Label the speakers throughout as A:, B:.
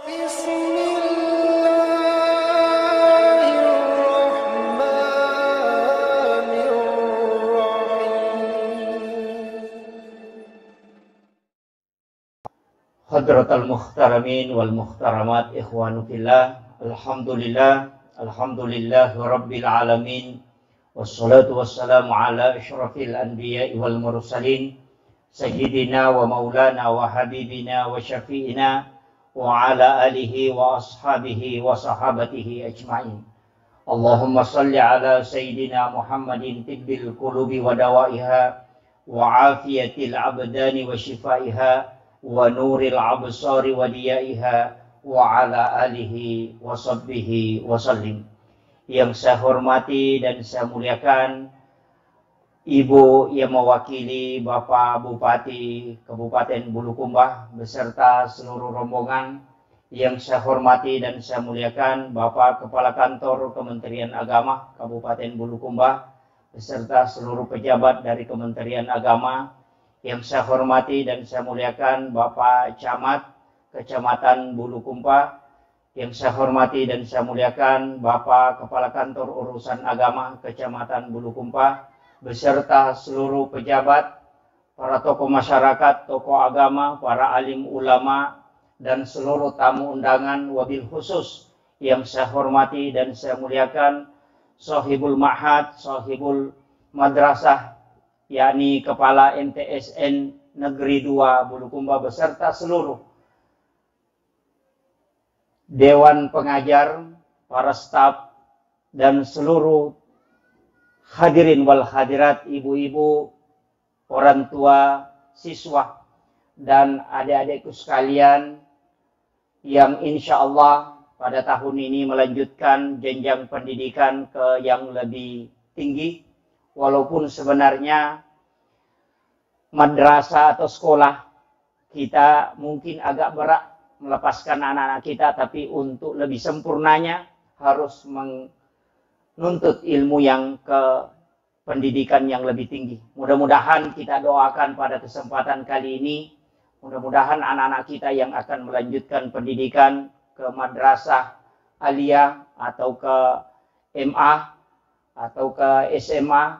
A: Hadratal muhtaramin wal muhtaramat ikhwanu fillah. Alhamdulillah rabbil alamin. Wassalatu wassalamu ala asyrafil anbiya'i wal mursalin sayyidina wa maulana wa habibina wa syafi'ina wa ala alihi wa ashabihi wa sahabatihi ajma'in. Allahumma salli ala sayyidina Muhammadin tibbil qulubi wa dawaiha wa afiyatil abdani wa shifaiha wa nuril absari wa diyaiha wa ala alihi wa sahbihi wa sallim. Yang saya hormati dan saya muliakan Ibu yang mewakili Bapak Bupati Kabupaten Bulukumba beserta seluruh rombongan. Yang saya hormati dan saya muliakan Bapak Kepala Kantor Kementerian Agama Kabupaten Bulukumba beserta seluruh pejabat dari Kementerian Agama. Yang saya hormati dan saya muliakan Bapak Camat Kecamatan Bulukumba. Yang saya hormati dan saya muliakan Bapak Kepala Kantor Urusan Agama Kecamatan Bulukumba beserta seluruh pejabat, para tokoh masyarakat, tokoh agama, para alim ulama, dan seluruh tamu undangan. Wabil khusus yang saya hormati dan saya muliakan Sahibul Ma'had, Sahibul Madrasah, yakni Kepala MTSN Negeri 2 Bulukumba beserta seluruh Dewan Pengajar, para staf, dan seluruh hadirin wal hadirat, ibu-ibu, orang tua, siswa, dan adik-adikku sekalian yang insya Allah pada tahun ini melanjutkan jenjang pendidikan ke yang lebih tinggi. Walaupun sebenarnya madrasah atau sekolah kita mungkin agak berat melepaskan anak-anak kita, tapi untuk lebih sempurnanya harus menuntut ilmu yang ke pendidikan yang lebih tinggi. Mudah-mudahan kita doakan pada kesempatan kali ini, mudah-mudahan anak-anak kita yang akan melanjutkan pendidikan ke madrasah aliyah atau ke MA atau ke SMA,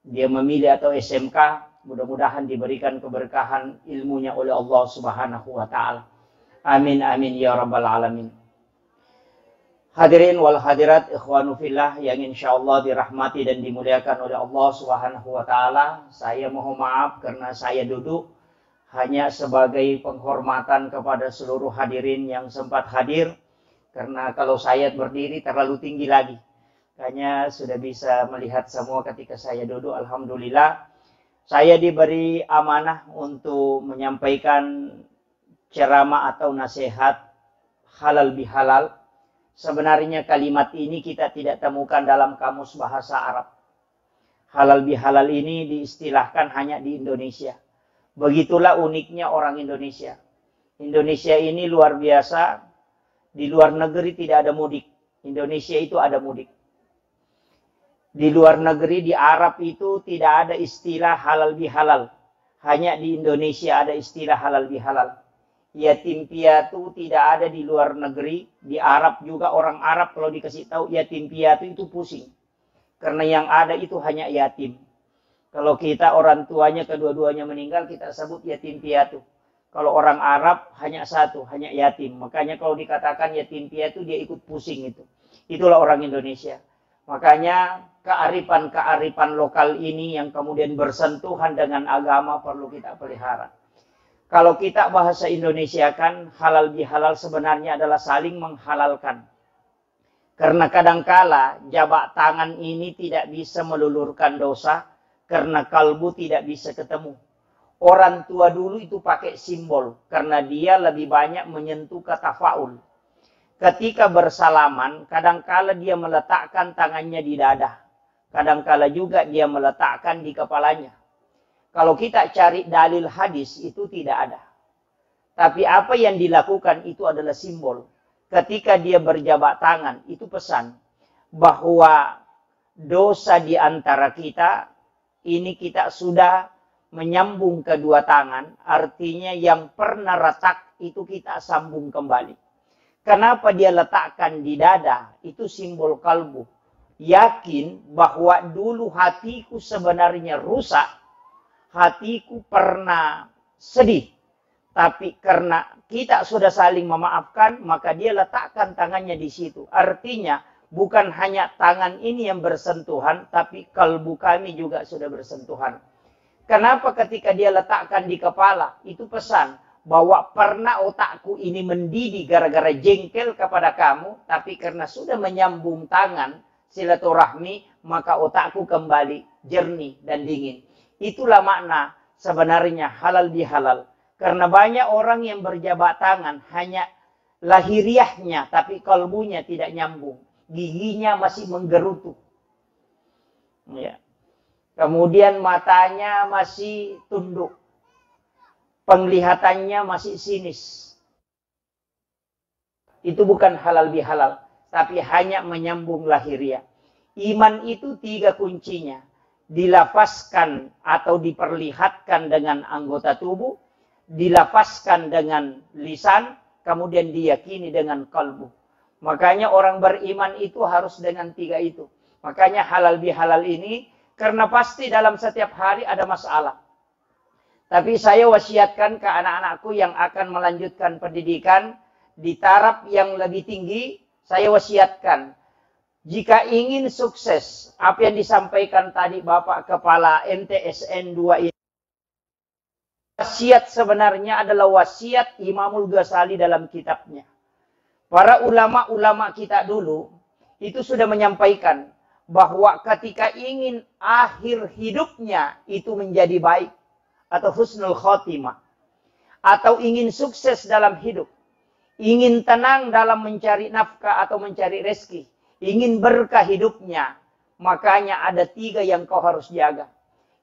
A: dia memilih atau SMK, mudah-mudahan diberikan keberkahan ilmunya oleh Allah Subhanahu wa taala. Amin amin ya rabbal alamin. Hadirin wal hadirat ikhwanu fillah yang insyaallah dirahmati dan dimuliakan oleh Allah Subhanahu wa taala. Saya mohon maaf karena saya duduk hanya sebagai penghormatan kepada seluruh hadirin yang sempat hadir, karena kalau saya berdiri terlalu tinggi lagi. Hanya sudah bisa melihat semua ketika saya duduk. Alhamdulillah saya diberi amanah untuk menyampaikan ceramah atau nasihat halal bihalal. Sebenarnya kalimat ini kita tidak temukan dalam kamus bahasa Arab. Halal bihalal ini diistilahkan hanya di Indonesia. Begitulah uniknya orang Indonesia. Indonesia ini luar biasa. Di luar negeri tidak ada mudik. Indonesia itu ada mudik. Di luar negeri, di Arab itu tidak ada istilah halal bihalal. Hanya di Indonesia ada istilah halal bihalal. Yatim piatu tidak ada di luar negeri. Di Arab juga orang Arab kalau dikasih tahu yatim piatu itu pusing. Karena yang ada itu hanya yatim. Kalau kita orang tuanya kedua-duanya meninggal, kita sebut yatim piatu. Kalau orang Arab hanya satu, hanya yatim. Makanya kalau dikatakan yatim piatu dia ikut pusing itu. Itulah orang Indonesia. Makanya kearifan-kearifan lokal ini yang kemudian bersentuhan dengan agama perlu kita pelihara. Kalau kita bahasa Indonesia kan halal bihalal sebenarnya adalah saling menghalalkan. Karena kadangkala jabat tangan ini tidak bisa melulurkan dosa karena kalbu tidak bisa ketemu. Orang tua dulu itu pakai simbol karena dia lebih banyak menyentuh kata faul. Ketika bersalaman, kadangkala dia meletakkan tangannya di dada. Kadangkala juga dia meletakkan di kepalanya. Kalau kita cari dalil hadis, itu tidak ada. Tapi apa yang dilakukan itu adalah simbol. Ketika dia berjabat tangan, itu pesan. Bahwa dosa di antara kita, ini kita sudah menyambung kedua tangan. Artinya yang pernah retak, itu kita sambung kembali. Kenapa dia letakkan di dada? Itu simbol kalbu. Yakin bahwa dulu hatiku sebenarnya rusak. Hatiku pernah sedih. Tapi karena kita sudah saling memaafkan, maka dia letakkan tangannya di situ. Artinya, bukan hanya tangan ini yang bersentuhan, tapi kalbu kami juga sudah bersentuhan. Kenapa ketika dia letakkan di kepala? Itu pesan bahwa pernah otakku ini mendidih gara-gara jengkel kepada kamu, tapi karena sudah menyambung tangan, silaturahmi, maka otakku kembali jernih dan dingin. Itulah makna sebenarnya halal bihalal. Karena banyak orang yang berjabat tangan hanya lahiriahnya, tapi kalbunya tidak nyambung. Giginya masih menggerutu. Ya. Kemudian matanya masih tunduk. Penglihatannya masih sinis. Itu bukan halal bihalal, tapi hanya menyambung lahiriah. Iman itu 3 kuncinya. Dilafazkan atau diperlihatkan dengan anggota tubuh, dilafazkan dengan lisan, kemudian diyakini dengan kalbu. Makanya orang beriman itu harus dengan 3 itu. Makanya halal bihalal ini, karena pasti dalam setiap hari ada masalah. Tapi saya wasiatkan ke anak-anakku yang akan melanjutkan pendidikan di taraf yang lebih tinggi, saya wasiatkan, jika ingin sukses, apa yang disampaikan tadi Bapak Kepala MTSN 2 ini, wasiat sebenarnya adalah wasiat Imamul Ghazali dalam kitabnya. Para ulama-ulama kita dulu, itu sudah menyampaikan, bahwa ketika ingin akhir hidupnya itu menjadi baik, atau husnul khotimah, atau ingin sukses dalam hidup, ingin tenang dalam mencari nafkah atau mencari rezeki, ingin berkah hidupnya, makanya ada 3 yang kau harus jaga.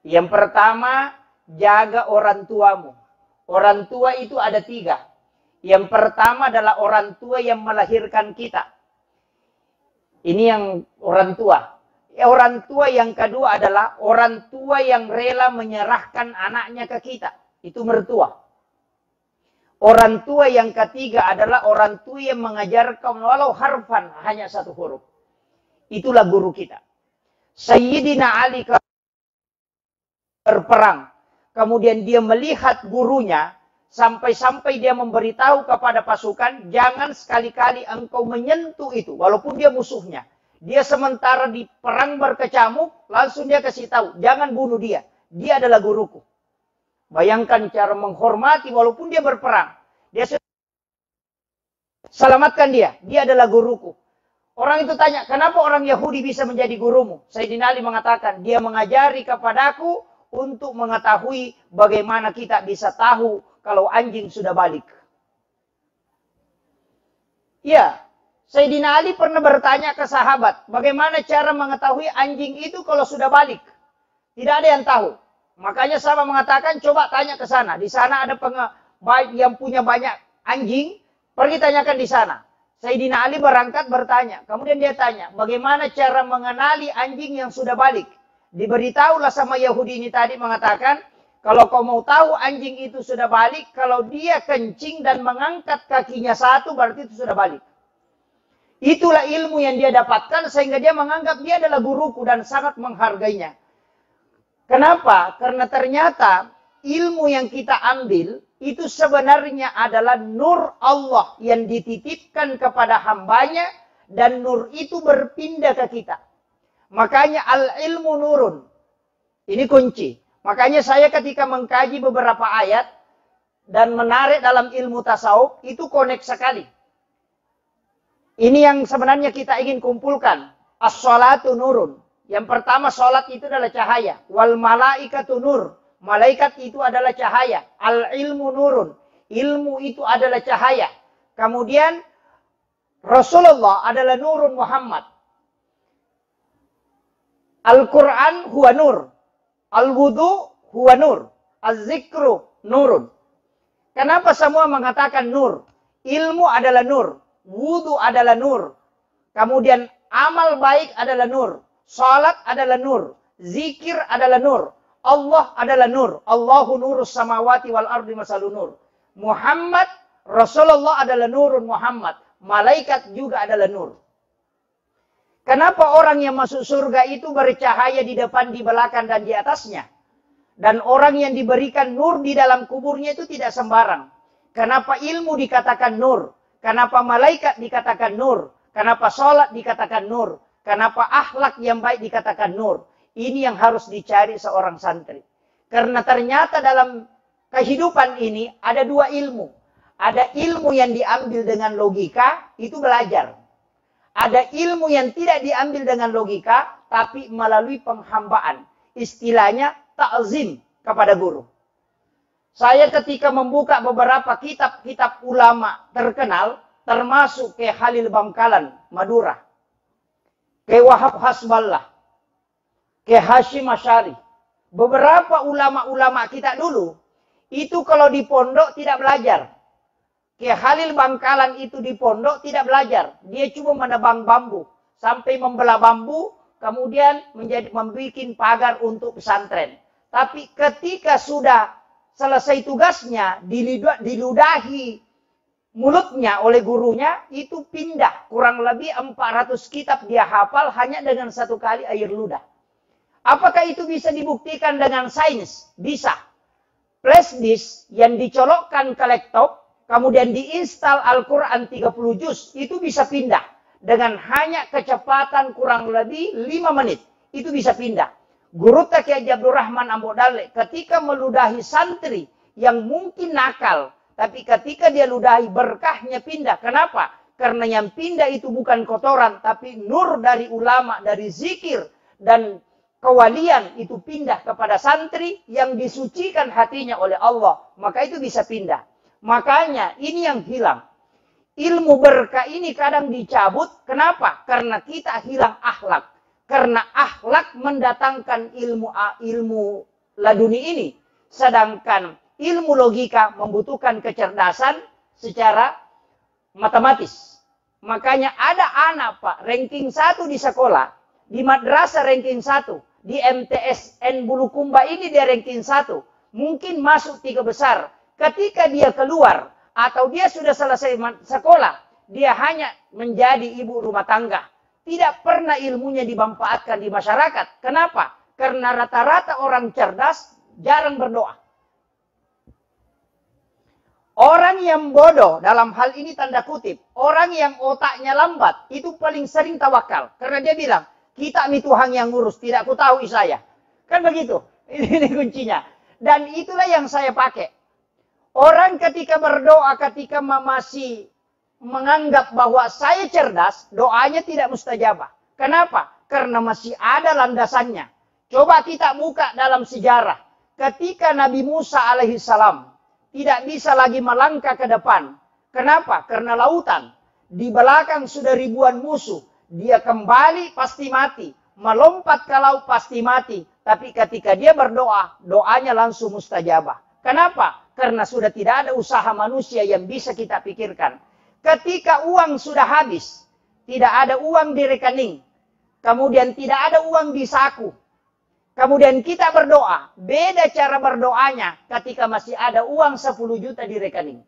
A: Yang pertama, jaga orang tuamu. Orang tua itu ada 3. Yang pertama adalah orang tua yang melahirkan kita. Ini yang orang tua. Orang tua yang kedua adalah orang tua yang rela menyerahkan anaknya ke kita. Itu mertua. Orang tua yang ketiga adalah orang tua yang mengajarkan walau harfan, hanya 1 huruf. Itulah guru kita. Sayyidina Ali berperang. Kemudian dia melihat gurunya, sampai-sampai dia memberitahu kepada pasukan, jangan sekali-kali engkau menyentuh itu, walaupun dia musuhnya. Dia sementara di perang berkecamuk, langsung dia kasih tahu, jangan bunuh dia. Dia adalah guruku. Bayangkan cara menghormati walaupun dia berperang. Dia selamatkan dia. Dia adalah guruku. Orang itu tanya, kenapa orang Yahudi bisa menjadi gurumu? Sayyidina Ali mengatakan, dia mengajari kepadaku untuk mengetahui bagaimana kita bisa tahu kalau anjing sudah balik. Ya. Sayyidina Ali pernah bertanya ke sahabat, bagaimana cara mengetahui anjing itu kalau sudah balik? Tidak ada yang tahu. Makanya sahabat mengatakan, coba tanya ke sana. Di sana ada yang punya banyak anjing, pergi tanyakan di sana. Sayyidina Ali berangkat bertanya. Kemudian dia tanya, bagaimana cara mengenali anjing yang sudah balik? Diberitahulah sama Yahudi ini tadi mengatakan, kalau kau mau tahu anjing itu sudah balik, kalau dia kencing dan mengangkat kakinya 1, berarti itu sudah balik. Itulah ilmu yang dia dapatkan sehingga dia menganggap dia adalah guruku dan sangat menghargainya. Kenapa? Karena ternyata ilmu yang kita ambil itu sebenarnya adalah nur Allah yang dititipkan kepada hambanya dan nur itu berpindah ke kita. Makanya al-ilmu nurun. Ini kunci. Makanya saya ketika mengkaji beberapa ayat dan menarik dalam ilmu tasawuf itu connect sekali. Ini yang sebenarnya kita ingin kumpulkan. As-sholatu nurun. Yang pertama sholat itu adalah cahaya. Wal malaikatu nur. Malaikat itu adalah cahaya. Al-ilmu nurun. Ilmu itu adalah cahaya. Kemudian Rasulullah adalah nurun Muhammad. Al-Quran huwa nur. Al-wudu huwa nur. Az-zikru nurun. Kenapa semua mengatakan nur? Ilmu adalah nur. Wudu adalah nur. Kemudian amal baik adalah nur. Salat adalah nur. Zikir adalah nur. Allah adalah nur. Allahu nurus samawati wal ardi masalun nur. Muhammad, Rasulullah adalah nurun Muhammad. malaikat juga adalah nur. Kenapa orang yang masuk surga itu bercahaya di depan, di belakang, dan di atasnya? Dan orang yang diberikan nur di dalam kuburnya itu tidak sembarang. Kenapa ilmu dikatakan nur? Kenapa malaikat dikatakan nur? Kenapa sholat dikatakan nur? Kenapa akhlak yang baik dikatakan nur? Ini yang harus dicari seorang santri. Karena ternyata dalam kehidupan ini ada dua ilmu. Ada ilmu yang diambil dengan logika, itu belajar. Ada ilmu yang tidak diambil dengan logika, tapi melalui penghambaan. Istilahnya ta'zim kepada guru. Saya ketika membuka beberapa kitab-kitab ulama terkenal, termasuk ke Khalil Bangkalan, Madura, ke Wahab Hasballah, ke Hashim Asy'ari, beberapa ulama-ulama kita dulu, itu kalau di pondok tidak belajar. Ke Khalil Bangkalan itu di pondok tidak belajar. Dia cuma menebang bambu. Sampai membelah bambu, kemudian membuat pagar untuk pesantren. Tapi ketika sudah selesai tugasnya, diludahi mulutnya oleh gurunya, itu pindah. Kurang lebih 400 kitab dia hafal hanya dengan satu kali air ludah. Apakah itu bisa dibuktikan dengan sains? Bisa. Flash disk yang dicolokkan ke laptop, kemudian diinstal Al-Quran 30 juz, itu bisa pindah. Dengan hanya kecepatan kurang lebih 5 menit. Itu bisa pindah. Guru Kiai Abdul Rahman Ambodale ketika meludahi santri yang mungkin nakal, tapi ketika dia ludahi berkahnya pindah. Kenapa? Karena yang pindah itu bukan kotoran, tapi nur dari ulama, dari zikir dan kewalian itu pindah kepada santri yang disucikan hatinya oleh Allah. Maka itu bisa pindah. Makanya ini yang hilang. Ilmu berkah ini kadang dicabut. Kenapa? Karena kita hilang akhlak. Karena akhlak mendatangkan ilmu laduni ini. Sedangkan ilmu logika membutuhkan kecerdasan secara matematis. Makanya ada anak Pak, ranking 1 di sekolah. Di madrasah ranking 1. Di MTSN Bulukumba ini dia ranking 1. Mungkin masuk 3 besar. Ketika dia keluar atau dia sudah selesai sekolah, dia hanya menjadi ibu rumah tangga. Tidak pernah ilmunya dimanfaatkan di masyarakat. Kenapa? Karena rata-rata orang cerdas jarang berdoa. Orang yang bodoh dalam hal ini tanda kutip, orang yang otaknya lambat, itu paling sering tawakal. Karena dia bilang, kita ini Tuhan yang ngurus, tidak ku tahu saya. Kan begitu. Ini kuncinya. Dan itulah yang saya pakai. Orang ketika berdoa, ketika masih menganggap bahwa saya cerdas, doanya tidak mustajabah. Kenapa? Karena masih ada landasannya. Coba kita buka dalam sejarah. Ketika Nabi Musa alaihissalam tidak bisa lagi melangkah ke depan. Kenapa? Karena lautan. Di belakang sudah ribuan musuh. Dia kembali pasti mati. Melompat ke laut pasti mati. Tapi ketika dia berdoa, doanya langsung mustajabah. Kenapa? Karena sudah tidak ada usaha manusia yang bisa kita pikirkan. Ketika uang sudah habis, tidak ada uang di rekening, kemudian tidak ada uang di saku, kemudian kita berdoa, beda cara berdoanya ketika masih ada uang 10 juta di rekening.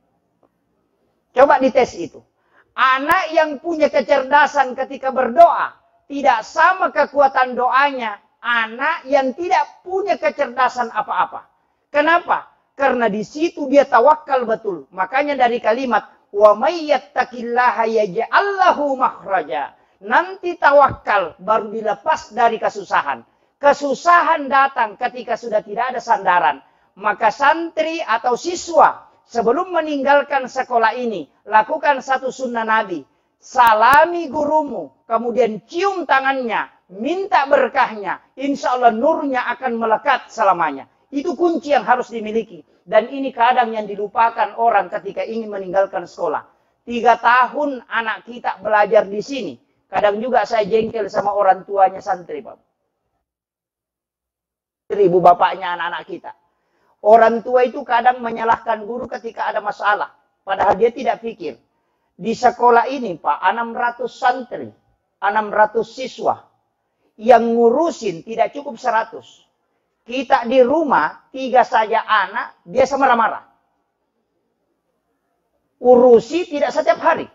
A: Coba dites itu. Anak yang punya kecerdasan ketika berdoa, tidak sama kekuatan doanya anak yang tidak punya kecerdasan apa-apa. Kenapa? Karena di situ dia tawakal betul. Makanya dari kalimat wa may yattaqillaha yaj'al lahu makhraja. Nanti tawakal baru dilepas dari kesusahan. Kesusahan datang ketika sudah tidak ada sandaran. Maka santri atau siswa sebelum meninggalkan sekolah ini, lakukan satu sunnah Nabi. Salami gurumu, kemudian cium tangannya, minta berkahnya. Insya Allah nurnya akan melekat selamanya. Itu kunci yang harus dimiliki. Dan ini kadang yang dilupakan orang ketika ingin meninggalkan sekolah. 3 tahun anak kita belajar di sini. Kadang juga saya jengkel sama orang tuanya santri, Pak. Ibu bapaknya anak-anak kita. Orang tua itu kadang menyalahkan guru ketika ada masalah. Padahal dia tidak pikir. Di sekolah ini, Pak, 600 santri, 600 siswa. Yang ngurusin tidak cukup 100. Kita di rumah, 3 saja anak, biasa marah-marah. Urusi tidak setiap hari.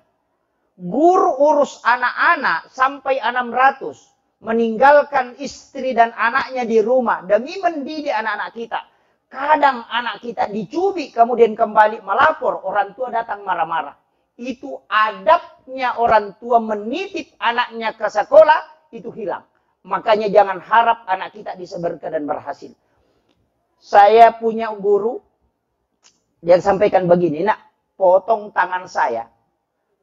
A: Guru urus anak-anak sampai 600. Meninggalkan istri dan anaknya di rumah demi mendidik anak-anak kita. Kadang anak kita dicubit kemudian kembali melapor, orang tua datang marah-marah. Itu adabnya orang tua menitip anaknya ke sekolah, itu hilang. Makanya jangan harap anak kita bisa berkah dan berhasil. Saya punya guru, dia sampaikan begini, nak, potong tangan saya.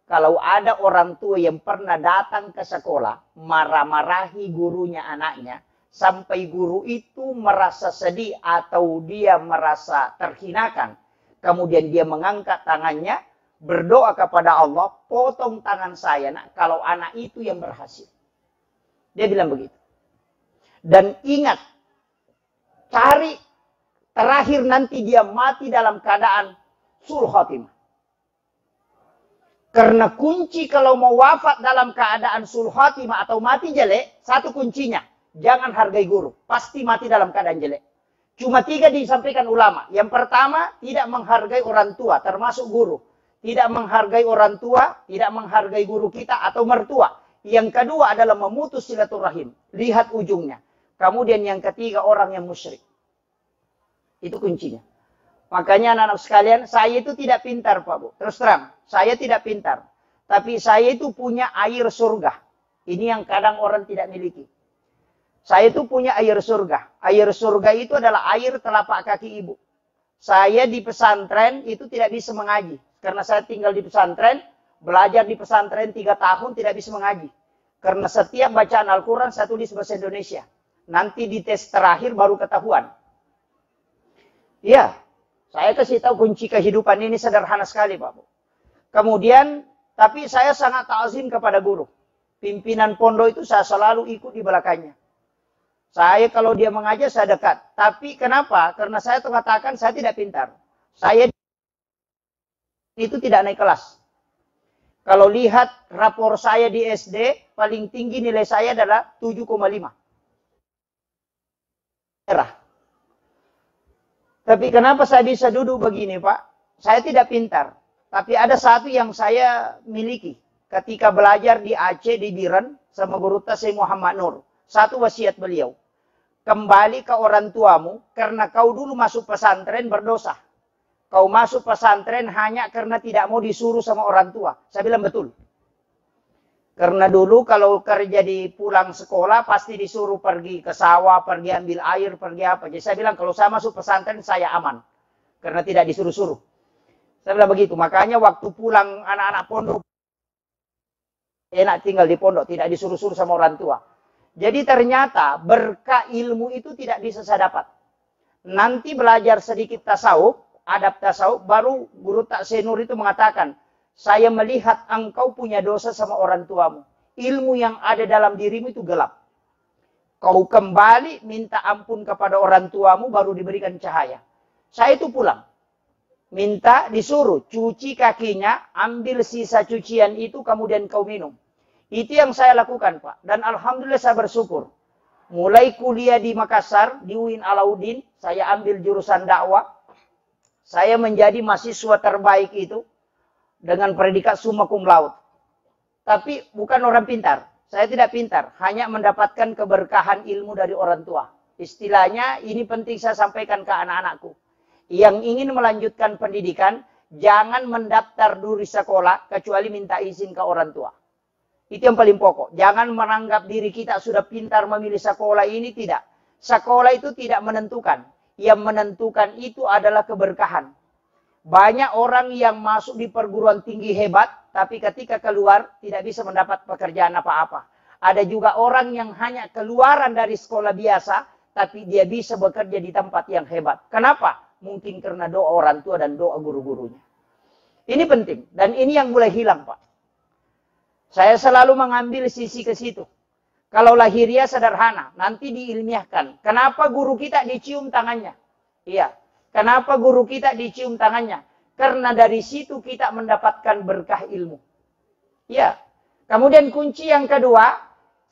A: Kalau ada orang tua yang pernah datang ke sekolah, marah-marahi gurunya anaknya, sampai guru itu merasa sedih atau dia merasa terhinakan. Kemudian dia mengangkat tangannya, berdoa kepada Allah, potong tangan saya, nak, kalau anak itu yang berhasil. Dia bilang begitu. Dan ingat, cari terakhir nanti dia mati dalam keadaan sul khatimah. Karena kunci kalau mau wafat dalam keadaan sul khatimah atau mati jelek, satu kuncinya, jangan hargai guru. Pasti mati dalam keadaan jelek. Cuma 3 disampaikan ulama. Yang pertama, tidak menghargai orang tua, termasuk guru. Tidak menghargai orang tua, tidak menghargai guru kita atau mertua. Yang kedua adalah memutus silaturahim. Lihat ujungnya. Kemudian yang ketiga, orang yang musyrik. Itu kuncinya. Makanya anak-anak sekalian, saya itu tidak pintar, Pak Bu. Terus terang, saya tidak pintar. Tapi saya itu punya air surga. Ini yang kadang orang tidak miliki. Saya itu punya air surga. Air surga itu adalah air telapak kaki ibu. Saya di pesantren itu tidak bisa mengaji. Karena saya tinggal di pesantren, belajar di pesantren 3 tahun tidak bisa mengaji. Karena setiap bacaan Al-Quran saya tulis bahasa Indonesia. Nanti di tes terakhir baru ketahuan. Iya. Saya kasih tahu kunci kehidupan ini sederhana sekali, Pak Bu. Kemudian, tapi saya sangat ta'zim kepada guru. Pimpinan pondok itu saya selalu ikut di belakangnya. Saya kalau dia mengajar, saya dekat. Tapi kenapa? Karena saya mengatakan saya tidak pintar. Saya itu tidak naik kelas. Kalau lihat rapor saya di SD, paling tinggi nilai saya adalah 7,5. Tapi kenapa saya bisa duduk begini, Pak? Saya tidak pintar. Tapi ada satu yang saya miliki. Ketika belajar di Aceh, di Biren, sama guru Tasai Muhammad Nur. Satu wasiat beliau. Kembali ke orang tuamu, karena kau dulu masuk pesantren berdosa. Kau masuk pesantren hanya karena tidak mau disuruh sama orang tua. Saya bilang betul. Karena dulu kalau kerja di pulang sekolah pasti disuruh pergi ke sawah, pergi ambil air, pergi apa. Jadi saya bilang kalau saya masuk pesantren saya aman. Karena tidak disuruh-suruh. Saya bilang begitu. Makanya waktu pulang anak-anak pondok enak tinggal di pondok, tidak disuruh-suruh sama orang tua. Jadi ternyata berkah ilmu itu tidak bisa saya dapat. Nanti belajar sedikit tasawuf, adab tasawuf, baru guru Taksir Nur itu mengatakan, saya melihat engkau punya dosa sama orang tuamu. Ilmu yang ada dalam dirimu itu gelap. Kau kembali minta ampun kepada orang tuamu baru diberikan cahaya. Saya itu pulang. Minta disuruh cuci kakinya, ambil sisa cucian itu kemudian kau minum. Itu yang saya lakukan, Pak. Dan alhamdulillah saya bersyukur. Mulai kuliah di Makassar, di UIN Alauddin, saya ambil jurusan dakwah. Saya menjadi mahasiswa terbaik itu. Dengan predikat summa cum laude. Tapi bukan orang pintar. Saya tidak pintar. Hanya mendapatkan keberkahan ilmu dari orang tua. Istilahnya ini penting saya sampaikan ke anak-anakku. Yang ingin melanjutkan pendidikan, jangan mendaftar dulu di sekolah kecuali minta izin ke orang tua. Itu yang paling pokok. Jangan menganggap diri kita sudah pintar memilih sekolah ini, tidak. Sekolah itu tidak menentukan. Yang menentukan itu adalah keberkahan. Banyak orang yang masuk di perguruan tinggi hebat, tapi ketika keluar tidak bisa mendapat pekerjaan apa-apa. Ada juga orang yang hanya keluaran dari sekolah biasa, tapi dia bisa bekerja di tempat yang hebat. Kenapa? Mungkin karena doa orang tua dan doa guru-gurunya. Ini penting, dan ini yang mulai hilang, Pak. Saya selalu mengambil sisi ke situ. Kalau lahiriah sederhana, nanti diilmiahkan. Kenapa guru kita dicium tangannya? Iya. Kenapa guru kita dicium tangannya? Karena dari situ kita mendapatkan berkah ilmu. Ya. Kemudian kunci yang kedua,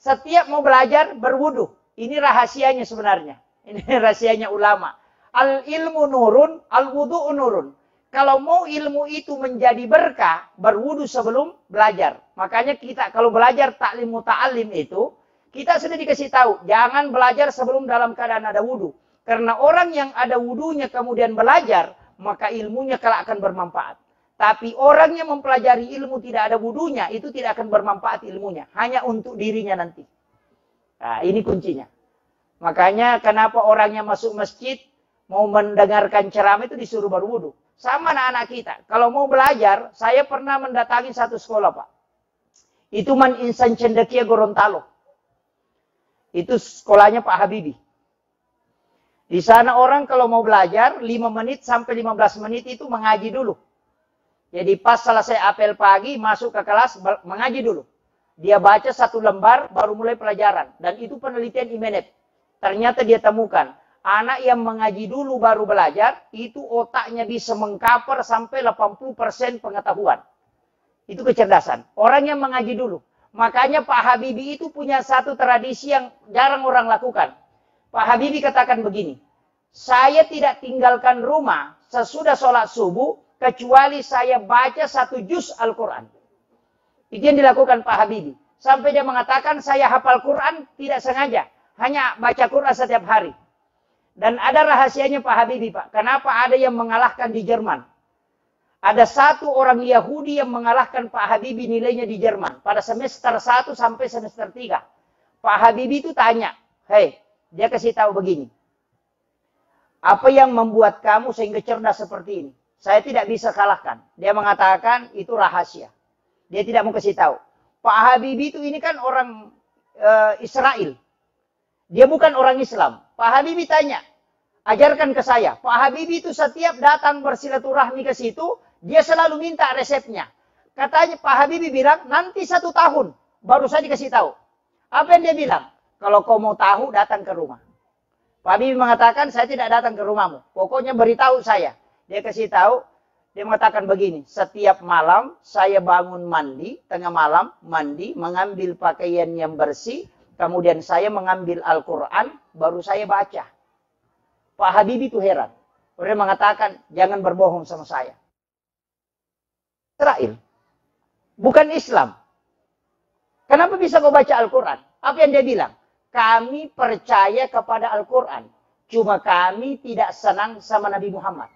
A: setiap mau belajar berwudu. Ini rahasianya sebenarnya. Ini rahasianya ulama. Al ilmu nurun, al wudu nurun. Kalau mau ilmu itu menjadi berkah, berwudu sebelum belajar. Makanya kita kalau belajar taklim muta'alim itu, kita sudah dikasih tahu, jangan belajar sebelum dalam keadaan ada wudu. Karena orang yang ada wudunya kemudian belajar, maka ilmunya kelak akan bermanfaat. Tapi orang yang mempelajari ilmu tidak ada wudunya, itu tidak akan bermanfaat ilmunya. Hanya untuk dirinya nanti. Nah, ini kuncinya. Makanya kenapa orang yang masuk masjid, mau mendengarkan ceramah itu disuruh baru wudu. Sama anak-anak kita. Kalau mau belajar, saya pernah mendatangi satu sekolah, Pak. Itu Man Insan Cendekia Gorontalo. Itu sekolahnya Pak Habibie. Di sana orang kalau mau belajar, 5 menit sampai 15 menit itu mengaji dulu. Jadi pas selesai apel pagi, masuk ke kelas, mengaji dulu. Dia baca 1 lembar, baru mulai pelajaran. Dan itu penelitian IMENET. Ternyata dia temukan, anak yang mengaji dulu baru belajar, itu otaknya bisa mengcover sampai 80% pengetahuan. Itu kecerdasan. Orang yang mengaji dulu. Makanya Pak Habibie itu punya satu tradisi yang jarang orang lakukan. Pak Habibie katakan begini, saya tidak tinggalkan rumah sesudah sholat subuh, kecuali saya baca 1 juz Al-Quran. Itu yang dilakukan Pak Habibie. Sampai dia mengatakan, saya hafal Quran tidak sengaja. Hanya baca Quran setiap hari. Dan ada rahasianya Pak Habibie, Pak. Kenapa ada yang mengalahkan di Jerman? Ada satu orang Yahudi yang mengalahkan Pak Habibie nilainya di Jerman. Pada semester 1 sampai semester 3. Pak Habibie itu tanya, hei, dia kasih tahu begini. Apa yang membuat kamu sehingga cerdas seperti ini? Saya tidak bisa kalahkan. Dia mengatakan itu rahasia. Dia tidak mau kasih tahu. Pak Habibie itu ini kan orang Israel. Dia bukan orang Islam. Pak Habibie tanya, ajarkan ke saya. Pak Habibie itu setiap datang bersilaturahmi ke situ, dia selalu minta resepnya. Katanya Pak Habibie bilang, nanti 1 tahun baru saya dikasih tahu. Apa yang dia bilang? Kalau kau mau tahu, datang ke rumah. Pak Habibie mengatakan, saya tidak datang ke rumahmu. Pokoknya beritahu saya. Dia kasih tahu, dia mengatakan begini, setiap malam saya bangun mandi, tengah malam mandi, mengambil pakaian yang bersih, kemudian saya mengambil Al-Quran, baru saya baca. Pak Habibie itu heran. Dia mengatakan, jangan berbohong sama saya. Israel, bukan Islam. Kenapa bisa kau baca Al-Quran? Apa yang dia bilang? Kami percaya kepada Al-Quran. Cuma kami tidak senang sama Nabi Muhammad.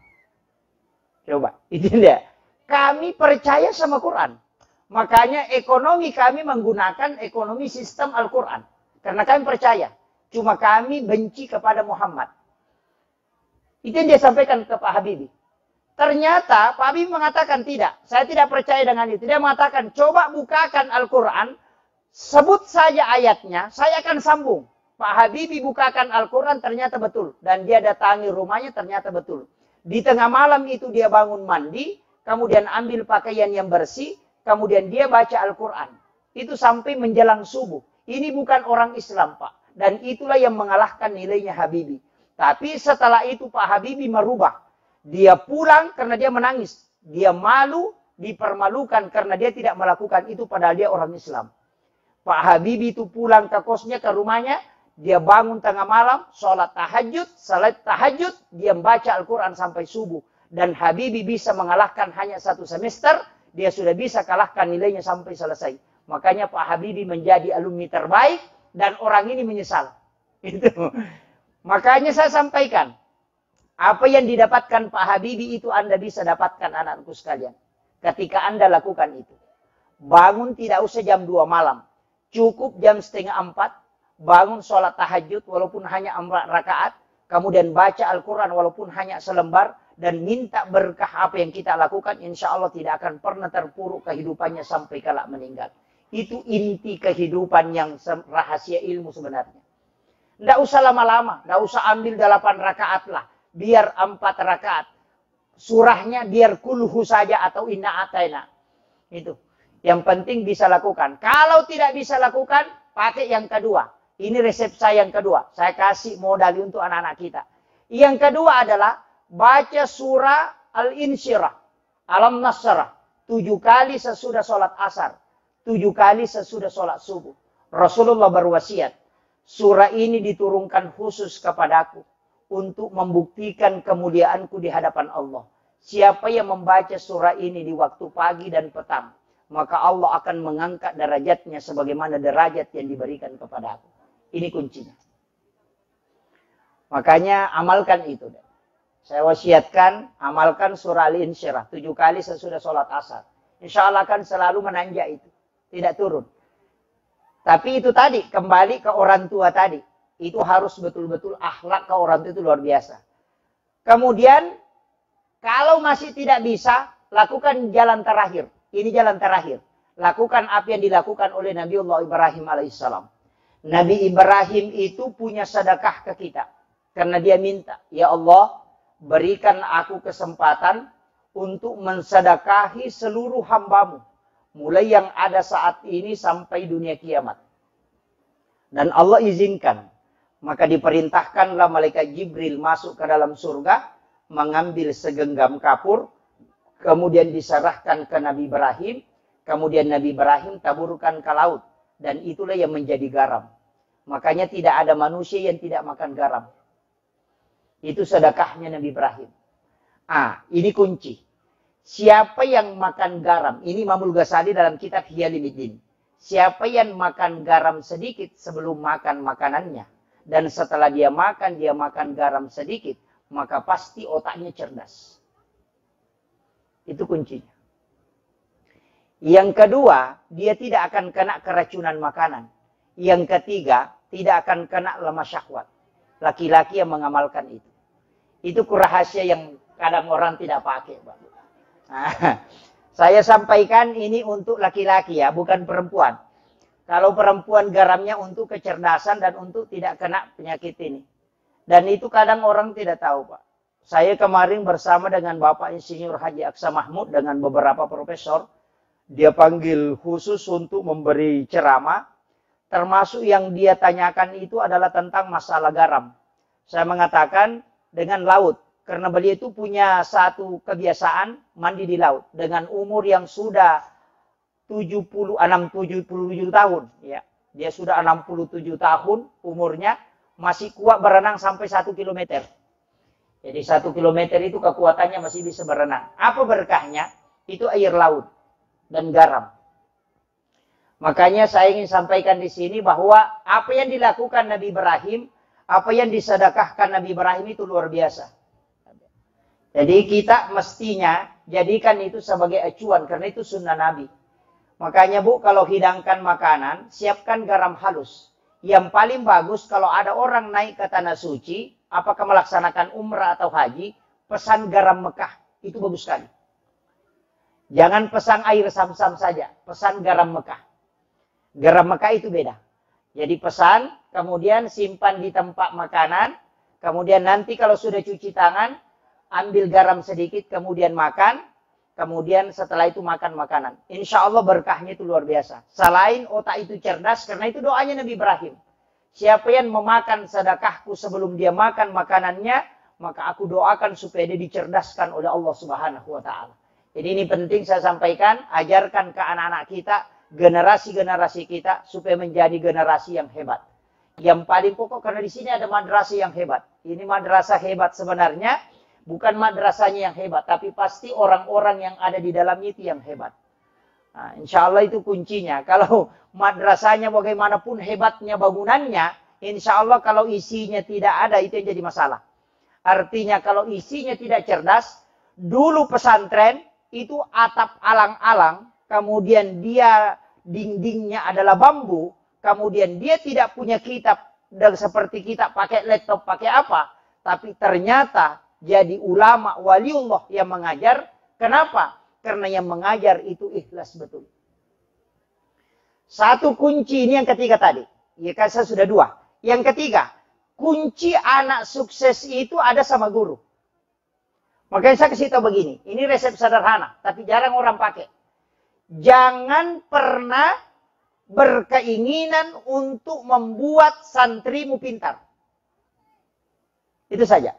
A: Coba, itu dia. Kami percaya sama Quran. Makanya ekonomi kami menggunakan ekonomi sistem Al-Quran. Karena kami percaya. Cuma kami benci kepada Muhammad. Itu yang dia sampaikan ke Pak Habibie. Ternyata Pak Habibie mengatakan tidak. Saya tidak percaya dengan itu. Dia mengatakan, coba bukakan Al-Quran. Sebut saja ayatnya, saya akan sambung. Pak Habibie bukakan Al-Quran, ternyata betul. Dan dia datangi rumahnya, ternyata betul. Di tengah malam itu dia bangun mandi, kemudian ambil pakaian yang bersih, kemudian dia baca Al-Quran. Itu sampai menjelang subuh. Ini bukan orang Islam, Pak. Dan itulah yang mengalahkan nilainya Habibie. Tapi setelah itu Pak Habibie merubah. Dia pulang karena dia menangis. Dia malu, dipermalukan karena dia tidak melakukan itu padahal dia orang Islam. Pak Habibie itu pulang ke kosnya, ke rumahnya. Dia bangun tengah malam, sholat tahajud, dia membaca Al-Quran sampai subuh. Dan Habibie bisa mengalahkan hanya 1 semester, dia sudah bisa kalahkan nilainya sampai selesai. Makanya Pak Habibie menjadi alumni terbaik, dan orang ini menyesal. Itu. Makanya saya sampaikan, apa yang didapatkan Pak Habibie itu Anda bisa dapatkan anak-anakku sekalian. Ketika Anda lakukan itu. Bangun tidak usah jam 2 malam. Cukup jam 3:30, bangun sholat tahajud walaupun hanya 4 rakaat, kemudian baca Al-Quran walaupun hanya selembar, dan minta berkah apa yang kita lakukan, insya Allah tidak akan pernah terpuruk kehidupannya sampai kelak meninggal. Itu inti kehidupan yang rahasia ilmu sebenarnya. Tidak usah lama-lama, tidak usah ambil 8 rakaat lah, biar 4 rakaat. Surahnya biar kulhu saja atau inna ataina. Itu. Yang penting bisa lakukan. Kalau tidak bisa lakukan, pakai yang kedua. Ini resep saya yang kedua. Saya kasih modal untuk anak-anak kita. Yang kedua adalah baca surah Al-Insyirah. Alam Nasrah. 7 kali sesudah sholat asar. 7 kali sesudah sholat subuh. Rasulullah berwasiat. Surah ini diturunkan khusus kepadaku. Untuk membuktikan kemuliaanku di hadapan Allah. Siapa yang membaca surah ini di waktu pagi dan petang. maka Allah akan mengangkat derajatnya sebagaimana derajat yang diberikan kepada aku. Ini kuncinya. Makanya amalkan itu. Saya wasiatkan, amalkan surah Al-Insyirah. 7 kali sesudah sholat asar. Insya Allah akan selalu menanjak itu. Tidak turun. Tapi itu tadi, kembali ke orang tua tadi. Itu harus betul-betul akhlak ke orang tua itu luar biasa. Kemudian, kalau masih tidak bisa, lakukan jalan terakhir. Ini jalan terakhir. Lakukan apa yang dilakukan oleh Nabiullah Ibrahim alaihissalam. Nabi Ibrahim itu punya sedekah ke kita. Karena dia minta, ya Allah, berikan aku kesempatan untuk mensedekahi seluruh hambamu. Mulai yang ada saat ini sampai dunia kiamat. Dan Allah izinkan. Maka diperintahkanlah malaikat Jibril masuk ke dalam surga. Mengambil segenggam kapur. Kemudian diserahkan ke Nabi Ibrahim. Kemudian Nabi Ibrahim taburkan ke laut. Dan itulah yang menjadi garam. Makanya tidak ada manusia yang tidak makan garam. Itu sedekahnya Nabi Ibrahim. Ini kunci. Siapa yang makan garam, ini Imam Ghazali dalam kitab Ihya Ulumuddin. Siapa yang makan garam sedikit sebelum makan makanannya, dan setelah dia makan garam sedikit, maka pasti otaknya cerdas. Itu kuncinya. Yang kedua, dia tidak akan kena keracunan makanan. Yang ketiga, tidak akan kena lemah syahwat. Laki-laki yang mengamalkan itu. Itu rahasia yang kadang orang tidak pakai, Pak. Saya sampaikan ini untuk laki-laki ya, bukan perempuan. Kalau perempuan garamnya untuk kecerdasan dan untuk tidak kena penyakit ini. Dan itu kadang orang tidak tahu, Pak. Saya kemarin bersama dengan Bapak Insinyur Haji Aksa Mahmud dengan beberapa profesor. Dia panggil khusus untuk memberi ceramah. Termasuk yang dia tanyakan itu adalah tentang masalah garam. Saya mengatakan dengan laut. Karena beliau itu punya satu kebiasaan mandi di laut. Dengan umur yang sudah 77 tahun. Ya. Dia sudah 67 tahun umurnya. Masih kuat berenang sampai 1 kilometer. Jadi 1 kilometer itu kekuatannya masih bisa berenang. Apa berkahnya? Itu air laut dan garam. Makanya saya ingin sampaikan di sini bahwa apa yang dilakukan Nabi Ibrahim, apa yang disedekahkan Nabi Ibrahim itu luar biasa. Jadi kita mestinya jadikan itu sebagai acuan, karena itu sunnah Nabi. Makanya Bu, kalau hidangkan makanan, siapkan garam halus. Yang paling bagus kalau ada orang naik ke tanah suci, apakah melaksanakan umrah atau haji, pesan garam Mekah. Itu bagus sekali. Jangan pesan air Sam-Sam saja, pesan garam Mekah. Garam Mekah itu beda. Jadi pesan, kemudian simpan di tempat makanan, kemudian nanti kalau sudah cuci tangan, ambil garam sedikit, kemudian makan, kemudian setelah itu makan makanan. Insya Allah berkahnya itu luar biasa. Selain otak itu cerdas, karena itu doanya Nabi Ibrahim. Siapa yang memakan sedekahku sebelum dia makan makanannya, maka aku doakan supaya dia dicerdaskan oleh Allah Subhanahu wa Ta'ala. Jadi ini penting saya sampaikan, ajarkan ke anak-anak kita, generasi-generasi kita, supaya menjadi generasi yang hebat. Yang paling pokok, karena di sini ada madrasah yang hebat. Ini madrasah hebat sebenarnya, bukan madrasahnya yang hebat, tapi pasti orang-orang yang ada di dalamnya itu yang hebat. Nah, insya Allah itu kuncinya. Kalau madrasahnya bagaimanapun hebatnya bangunannya, insya Allah kalau isinya tidak ada, itu yang jadi masalah. Artinya kalau isinya tidak cerdas, dulu pesantren itu atap alang-alang, kemudian dia dindingnya adalah bambu, kemudian dia tidak punya kitab, dan seperti kita pakai laptop, pakai apa, tapi ternyata jadi ulama waliullah yang mengajar. Kenapa? Karena yang mengajar itu ikhlas betul. Satu kunci ini yang ketiga tadi. Ya kan saya sudah 2. Yang ketiga, kunci anak sukses itu ada sama guru. Makanya saya kasih tahu begini. Ini resep sederhana, tapi jarang orang pakai. Jangan pernah berkeinginan untuk membuat santrimu pintar. Itu saja.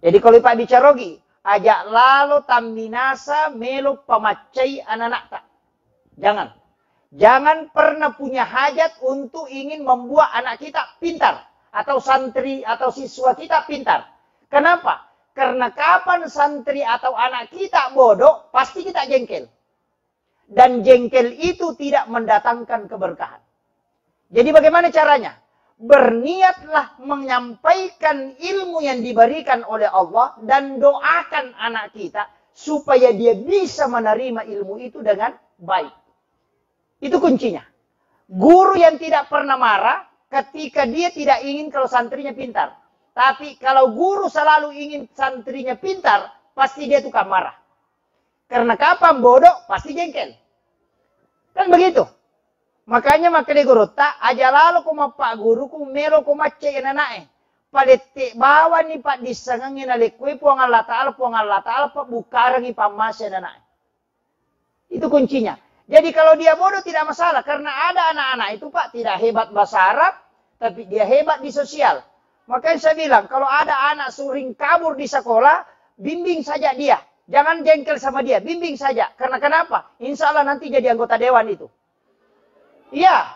A: Jadi kalau Pak bicarogi, ajak lalu taminasa melu pamacai anak-anak tak. Jangan. Jangan pernah punya hajat untuk ingin membuat anak kita pintar. Atau santri atau siswa kita pintar. Kenapa? Karena kapan santri atau anak kita bodoh, pasti kita jengkel. Dan jengkel itu tidak mendatangkan keberkahan. Jadi bagaimana caranya? Berniatlah menyampaikan ilmu yang diberikan oleh Allah dan doakan anak kita supaya dia bisa menerima ilmu itu dengan baik. Itu kuncinya. Guru yang tidak pernah marah ketika dia tidak ingin kalau santrinya pintar. Tapi kalau guru selalu ingin santrinya pintar, pasti dia tukang marah. Karena kapan bodoh, pasti jengkel. Kan begitu. Makanya guru tak aja lalu kuma pak guru ku melo kuma cek nanae. Palete bawa ni pak disangangin ale kue puang Allah Ta'ala pak bukarangi pamasya nanae. Itu kuncinya. Jadi kalau dia bodoh tidak masalah. Karena ada anak-anak itu pak tidak hebat bahasa Arab. Tapi dia hebat di sosial. Makanya saya bilang kalau ada anak sering kabur di sekolah. Bimbing saja dia. Jangan jengkel sama dia. Bimbing saja. Karena kenapa? Insya Allah nanti jadi anggota dewan itu. Iya.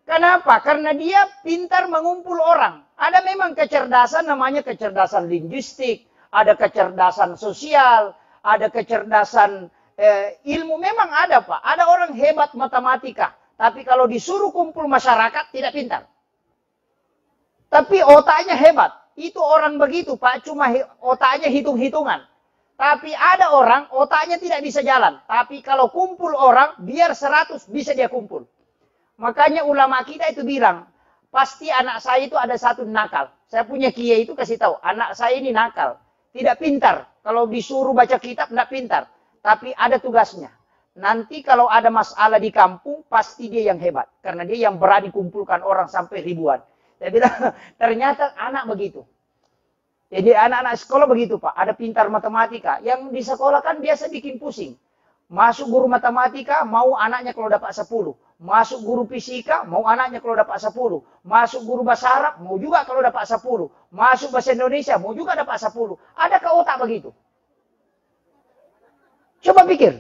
A: Kenapa? Karena dia pintar mengumpul orang. Ada memang kecerdasan namanya kecerdasan linguistik. Ada kecerdasan sosial. Ada kecerdasan ilmu. Memang ada Pak. Ada orang hebat matematika. Tapi kalau disuruh kumpul masyarakat tidak pintar. Tapi otaknya hebat. Itu orang begitu Pak. Cuma otaknya hitung-hitungan. Tapi ada orang otaknya tidak bisa jalan. Tapi kalau kumpul orang biar 100 bisa dia kumpul. Makanya ulama kita itu bilang, pasti anak saya itu ada satu nakal. Saya punya kiai itu kasih tahu, anak saya ini nakal. Tidak pintar. Kalau disuruh baca kitab, tidak pintar. Tapi ada tugasnya. Nanti kalau ada masalah di kampung, pasti dia yang hebat. Karena dia yang berani kumpulkan orang sampai ribuan. Saya bilang, ternyata anak begitu. Jadi anak-anak sekolah begitu Pak. Ada pintar matematika. Yang di sekolah kan biasa bikin pusing. Masuk guru matematika, mau anaknya kalau dapat 10. Masuk guru fisika, mau anaknya kalau dapat 10. Masuk guru bahasa Arab, mau juga kalau dapat 10. Masuk bahasa Indonesia, mau juga dapat 10. Adakah otak begitu? Coba pikir.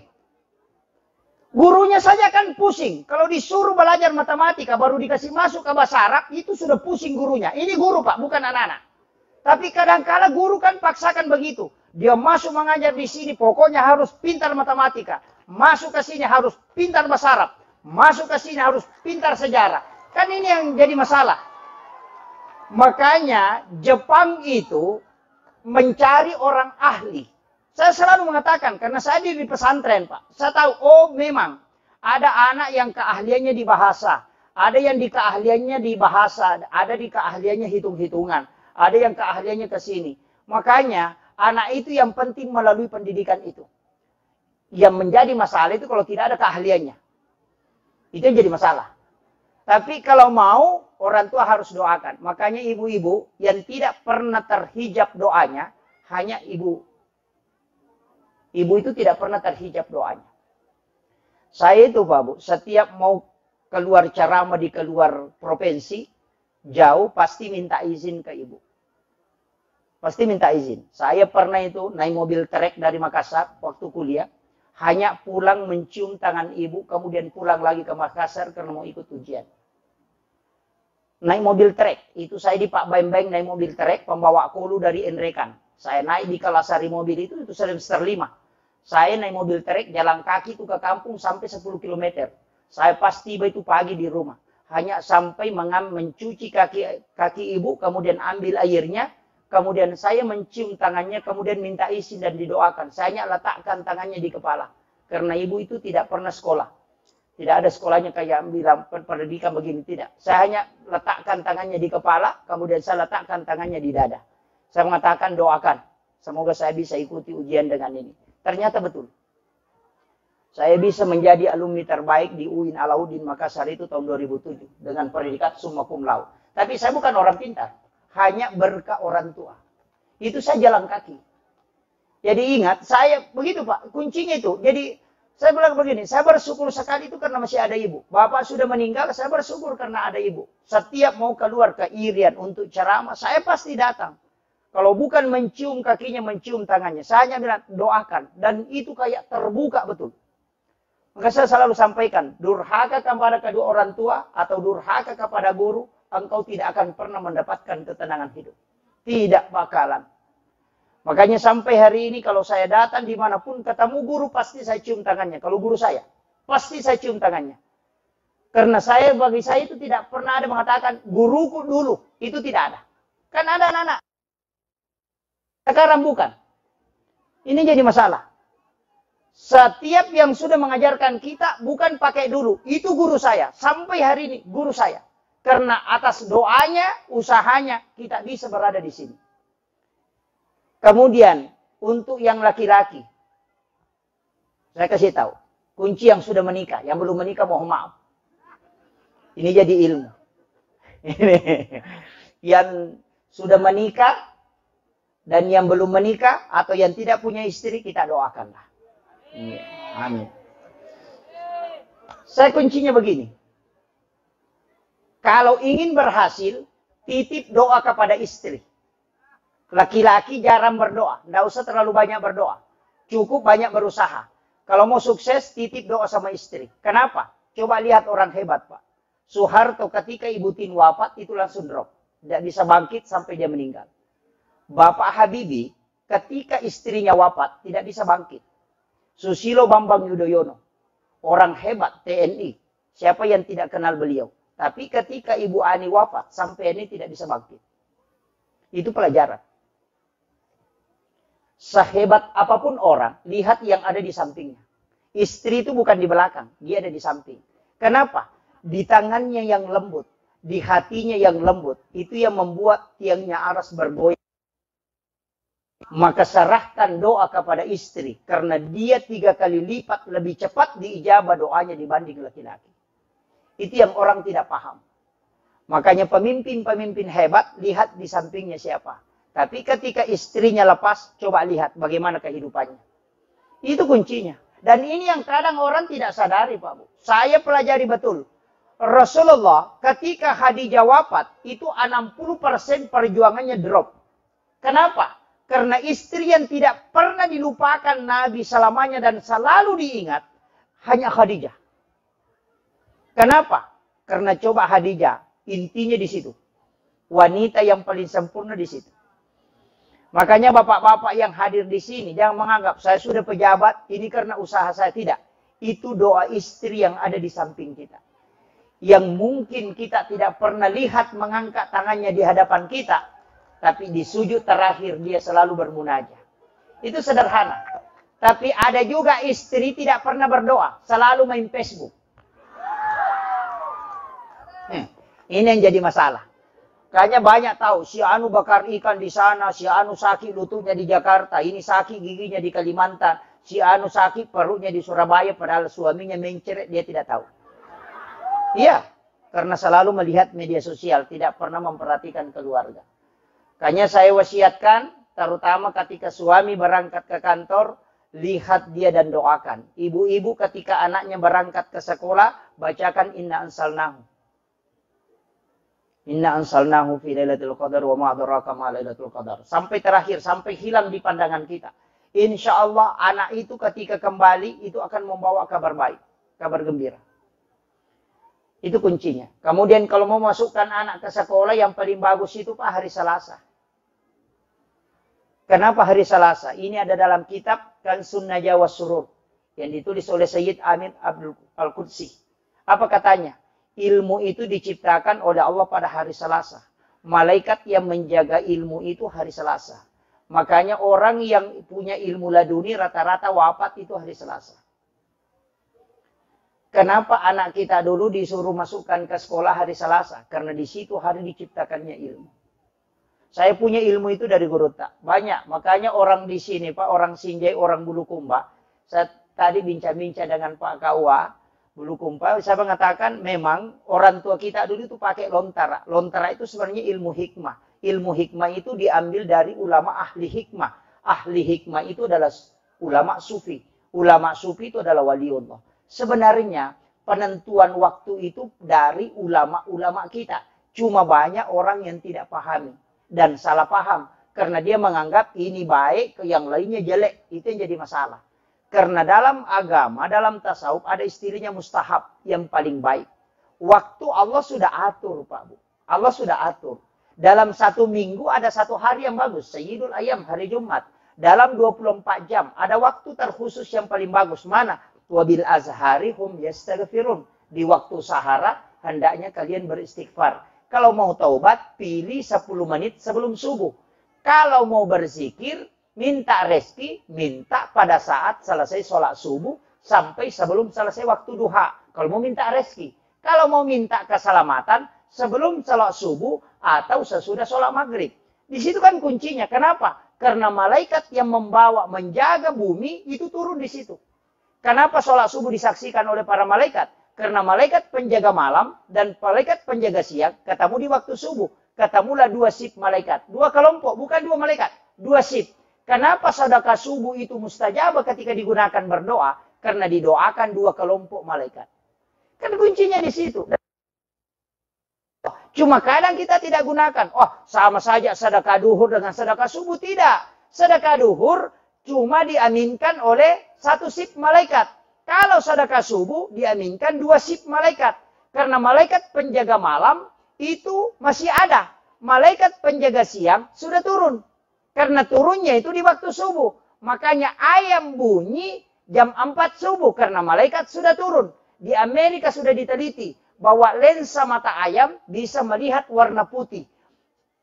A: Gurunya saja kan pusing. Kalau disuruh belajar matematika, baru dikasih masuk ke bahasa Arab, itu sudah pusing gurunya. Ini guru Pak, bukan anak-anak. Tapi kadang-kala guru kan paksakan begitu. Dia masuk mengajar di sini, pokoknya harus pintar matematika. Masuk ke sini harus pintar bahasa Arab. Masuk ke sini harus pintar sejarah. Kan ini yang jadi masalah. Makanya Jepang itu mencari orang ahli. Saya selalu mengatakan, karena saya di pesantren Pak. Saya tahu, oh memang ada anak yang keahliannya di bahasa. Ada yang di keahliannya di bahasa. Ada di keahliannya hitung-hitungan. Ada yang keahliannya ke sini. Makanya anak itu yang penting melalui pendidikan itu. Yang menjadi masalah itu kalau tidak ada keahliannya. Itu yang jadi masalah. Tapi kalau mau, orang tua harus doakan. Makanya ibu-ibu yang tidak pernah terhijab doanya, hanya ibu. Ibu itu tidak pernah terhijab doanya. Saya itu Pak Bu, setiap mau keluar ceramah di keluar provinsi, jauh pasti minta izin ke ibu. Pasti minta izin. Saya pernah itu naik mobil trek dari Makassar waktu kuliah. Hanya pulang mencium tangan ibu, kemudian pulang lagi ke Makassar karena mau ikut ujian. Naik mobil trek. Itu saya di Pak Bembeng naik mobil trek, pembawa kolu dari Enrekan. Saya naik di Kalasari mobil itu semester 5. Saya naik mobil trek, jalan kaki itu ke kampung sampai 10 km. Saya pas tiba itu pagi di rumah. Hanya sampai mencuci kaki ibu, kemudian ambil airnya. Kemudian saya mencium tangannya, kemudian minta izin dan didoakan. Saya hanya letakkan tangannya di kepala. Karena ibu itu tidak pernah sekolah. Tidak ada sekolahnya kayak bilang pendidikan begini, tidak. Saya hanya letakkan tangannya di kepala, kemudian saya letakkan tangannya di dada. Saya mengatakan doakan. Semoga saya bisa ikuti ujian dengan ini. Ternyata betul. Saya bisa menjadi alumni terbaik di UIN Alauddin Makassar itu tahun 2007. Dengan predikat summa cum laude. Tapi saya bukan orang pintar. Hanya berkah orang tua. Itu saya jalan kaki. Jadi ingat, saya begitu Pak, kuncinya itu. Jadi saya bilang begini, saya bersyukur sekali itu karena masih ada ibu. Bapak sudah meninggal, saya bersyukur karena ada ibu. Setiap mau keluar ke Irian untuk ceramah, saya pasti datang. Kalau bukan mencium kakinya, mencium tangannya. Saya hanya bilang, doakan. Dan itu kayak terbuka betul. Maka saya selalu sampaikan, durhaka kepada kedua orang tua atau durhaka kepada guru, engkau tidak akan pernah mendapatkan ketenangan hidup. Tidak bakalan. Makanya sampai hari ini kalau saya datang dimanapun ketemu guru pasti saya cium tangannya. Kalau guru saya. pasti saya cium tangannya. Karena bagi saya itu tidak pernah ada mengatakan guruku dulu. Itu tidak ada. Kan ada anak-anak. Sekarang bukan. Ini jadi masalah. Setiap yang sudah mengajarkan kita bukan pakai dulu. Itu guru saya. Sampai hari ini guru saya. Karena atas doanya, usahanya, kita bisa berada di sini. Kemudian, untuk yang laki-laki. Saya kasih tahu. Kunci yang sudah menikah. Yang belum menikah mohon maaf. Ini jadi ilmu. Yang sudah menikah dan yang belum menikah atau yang tidak punya istri, kita doakanlah. Amin. Saya kuncinya begini. Kalau ingin berhasil, titip doa kepada istri. Laki-laki jarang berdoa. Tidak usah terlalu banyak berdoa. Cukup banyak berusaha. Kalau mau sukses, titip doa sama istri. Kenapa? Coba lihat orang hebat, Pak. Soeharto ketika Ibu Tin wafat, itu langsung drop. Tidak bisa bangkit sampai dia meninggal. Bapak Habibie, ketika istrinya wafat, tidak bisa bangkit. Susilo Bambang Yudhoyono, orang hebat TNI. Siapa yang tidak kenal beliau? Tapi ketika Ibu Ani wafat, sampai ini tidak bisa bangkit. Itu pelajaran. Sehebat apapun orang, lihat yang ada di sampingnya. Istri itu bukan di belakang, dia ada di samping. Kenapa? Di tangannya yang lembut, di hatinya yang lembut, itu yang membuat tiangnya aras bergoyang. Maka serahkan doa kepada istri, karena dia 3 kali lipat lebih cepat diijabah doanya dibanding laki-laki. Itu yang orang tidak paham. Makanya pemimpin-pemimpin hebat, lihat di sampingnya siapa. Tapi ketika istrinya lepas, coba lihat bagaimana kehidupannya. Itu kuncinya. Dan ini yang kadang orang tidak sadari, Pak Bu. Saya pelajari betul. Rasulullah ketika Khadijah wafat, itu 60% perjuangannya drop. Kenapa? Karena istri yang tidak pernah dilupakan Nabi selamanya dan selalu diingat, hanya Khadijah. Kenapa? Karena coba Khadijah, intinya di situ. Wanita yang paling sempurna di situ. Makanya bapak-bapak yang hadir di sini, jangan menganggap saya sudah pejabat, ini karena usaha saya. Tidak. Itu doa istri yang ada di samping kita. Yang mungkin kita tidak pernah lihat mengangkat tangannya di hadapan kita. Tapi di sujud terakhir dia selalu bermunajat. Itu sederhana. Tapi ada juga istri tidak pernah berdoa. Selalu main Facebook. Ini yang jadi masalah. Kayaknya banyak tahu. Si Anu bakar ikan di sana. Si Anu sakit lututnya di Jakarta. Ini sakit giginya di Kalimantan. Si Anu sakit perutnya di Surabaya. Padahal suaminya menceret. Dia tidak tahu. Iya. Karena selalu melihat media sosial. Tidak pernah memperhatikan keluarga. Makanya saya wasiatkan, terutama ketika suami berangkat ke kantor, lihat dia dan doakan. Ibu-ibu ketika anaknya berangkat ke sekolah, bacakan Inna Ansalnahu. Inna Ansalnahu fi Lailatul Qadar wa ma adraka ma Lailatul Qadar. Sampai terakhir, sampai hilang di pandangan kita. Insya Allah anak itu ketika kembali, itu akan membawa kabar baik, kabar gembira. Itu kuncinya. Kemudian kalau mau masukkan anak ke sekolah, yang paling bagus itu Pak hari Selasa. Kenapa hari Selasa? Ini ada dalam kitab Kansun Najwa was Surur yang ditulis oleh Sayyid Amin Abdul Al-Qudsi. Apa katanya? Ilmu itu diciptakan oleh Allah pada hari Selasa. Malaikat yang menjaga ilmu itu hari Selasa. Makanya orang yang punya ilmu laduni rata-rata wafat itu hari Selasa. Kenapa anak kita dulu disuruh masukkan ke sekolah hari Selasa? Karena di situ hari diciptakannya ilmu. Saya punya ilmu itu dari guru tak. Banyak. Makanya orang di sini, Pak, orang Sinjai, orang Bulukumba. Saya tadi bincang-bincang dengan Pak Kawa, Bulukumba. Saya mengatakan memang orang tua kita dulu itu pakai lontara. Lontara itu sebenarnya ilmu hikmah. Ilmu hikmah itu diambil dari ulama ahli hikmah. Ahli hikmah itu adalah ulama sufi. Ulama sufi itu adalah waliullah. Sebenarnya penentuan waktu itu dari ulama-ulama kita. Cuma banyak orang yang tidak pahami. Dan salah paham. Karena dia menganggap ini baik, yang lainnya jelek. Itu yang jadi masalah. Karena dalam agama, dalam tasawuf, ada istilahnya mustahab yang paling baik. Waktu Allah sudah atur, Pak Bu. Allah sudah atur. Dalam 1 minggu ada 1 hari yang bagus. Sayyidul Ayyam, hari Jumat. Dalam 24 jam, ada waktu terkhusus yang paling bagus. Mana? Wa bil azhari hum yastaghfirun. Di waktu sahara hendaknya kalian beristighfar. Kalau mau taubat, pilih 10 menit sebelum subuh. Kalau mau berzikir, minta rezeki, minta pada saat selesai sholat subuh sampai sebelum selesai waktu duha. Kalau mau minta rezeki. Kalau mau minta keselamatan, sebelum sholat subuh atau sesudah sholat maghrib. Di situ kan kuncinya. Kenapa? Karena malaikat yang membawa, menjaga bumi itu turun di situ. Kenapa sholat subuh disaksikan oleh para malaikat? Karena malaikat penjaga malam dan malaikat penjaga siang ketemu di waktu subuh. Ketemulah 2 shift malaikat. 2 kelompok, bukan 2 malaikat. 2 shift. Kenapa sedekah subuh itu mustajabah ketika digunakan berdoa? Karena didoakan 2 kelompok malaikat. Kan kuncinya di situ. Cuma kadang kita tidak gunakan. Oh, sama saja sedekah duhur dengan sedekah subuh. Tidak. Sedekah duhur cuma diaminkan oleh 1 shift malaikat. Kalau sedekah subuh diaminkan 2 shift malaikat. Karena malaikat penjaga malam itu masih ada. Malaikat penjaga siang sudah turun. Karena turunnya itu di waktu subuh. Makanya ayam bunyi jam 4 subuh. Karena malaikat sudah turun. Di Amerika sudah diteliti bahwa lensa mata ayam bisa melihat warna putih.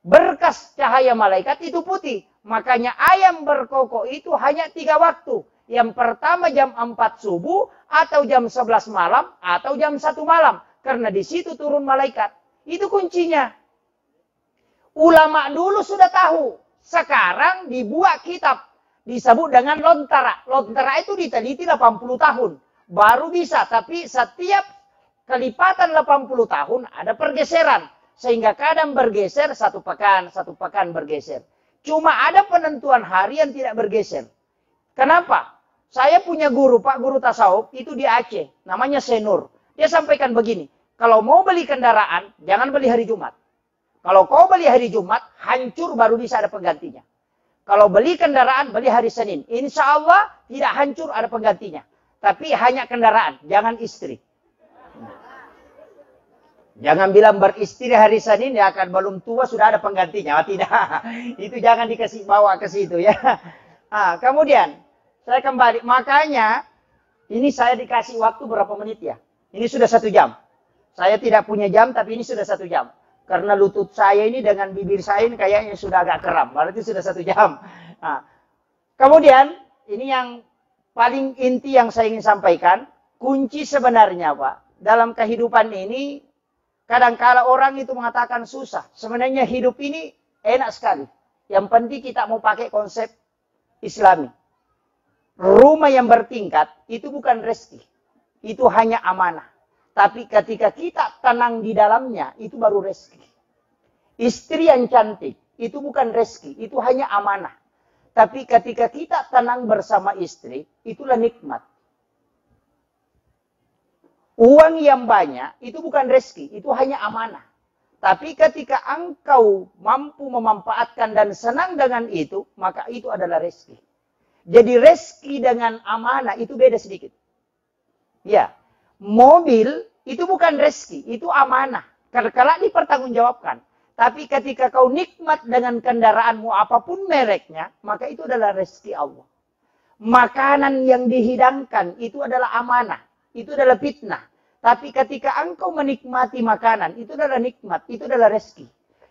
A: Berkas cahaya malaikat itu putih. Makanya ayam berkokok itu hanya 3 waktu. Yang pertama jam 4 subuh, atau jam 11 malam, atau jam 1 malam. Karena di situ turun malaikat. Itu kuncinya. Ulama dulu sudah tahu. Sekarang dibuat kitab. Disebut dengan lontara. Lontara itu diteliti 80 tahun. Baru bisa. Tapi setiap kelipatan 80 tahun ada pergeseran. Sehingga kadang bergeser 1 pekan bergeser. Cuma ada penentuan hari yang tidak bergeser. Kenapa? Saya punya guru, Pak Guru Tasawuf, itu di Aceh. Namanya Senur. Dia sampaikan begini. Kalau mau beli kendaraan, jangan beli hari Jumat. Kalau kau beli hari Jumat, hancur baru bisa ada penggantinya. Kalau beli kendaraan, beli hari Senin. Insya Allah tidak hancur ada penggantinya. Tapi hanya kendaraan, jangan istri. Jangan bilang beristri hari Senin, ya akan belum tua sudah ada penggantinya. Oh, tidak. Itu jangan dikasih bawa ke situ ya. Kemudian, saya kembali. Makanya, ini saya dikasih waktu berapa menit ya? Ini sudah 1 jam. Saya tidak punya jam, tapi ini sudah 1 jam. Karena lutut saya ini dengan bibir saya ini kayaknya sudah agak kram. Berarti sudah 1 jam. Kemudian, ini yang paling inti yang saya ingin sampaikan. Kunci sebenarnya, Pak. Dalam kehidupan ini, kadangkala orang itu mengatakan susah. Sebenarnya hidup ini enak sekali. Yang penting kita mau pakai konsep Islami. Rumah yang bertingkat itu bukan rezeki. Itu hanya amanah. Tapi ketika kita tenang di dalamnya, itu baru rezeki. Istri yang cantik, itu bukan rezeki. Itu hanya amanah. Tapi ketika kita tenang bersama istri, itulah nikmat. Uang yang banyak, itu bukan rezeki. Itu hanya amanah. Tapi ketika engkau mampu memanfaatkan dan senang dengan itu, maka itu adalah rezeki. Jadi rezeki dengan amanah itu beda sedikit. Ya, mobil itu bukan rezeki, itu amanah. Karena dipertanggungjawabkan. Tapi ketika kau nikmat dengan kendaraanmu apapun mereknya, maka itu adalah rezeki Allah. Makanan yang dihidangkan itu adalah amanah, itu adalah fitnah. Tapi ketika engkau menikmati makanan, itu adalah nikmat, itu adalah rezeki.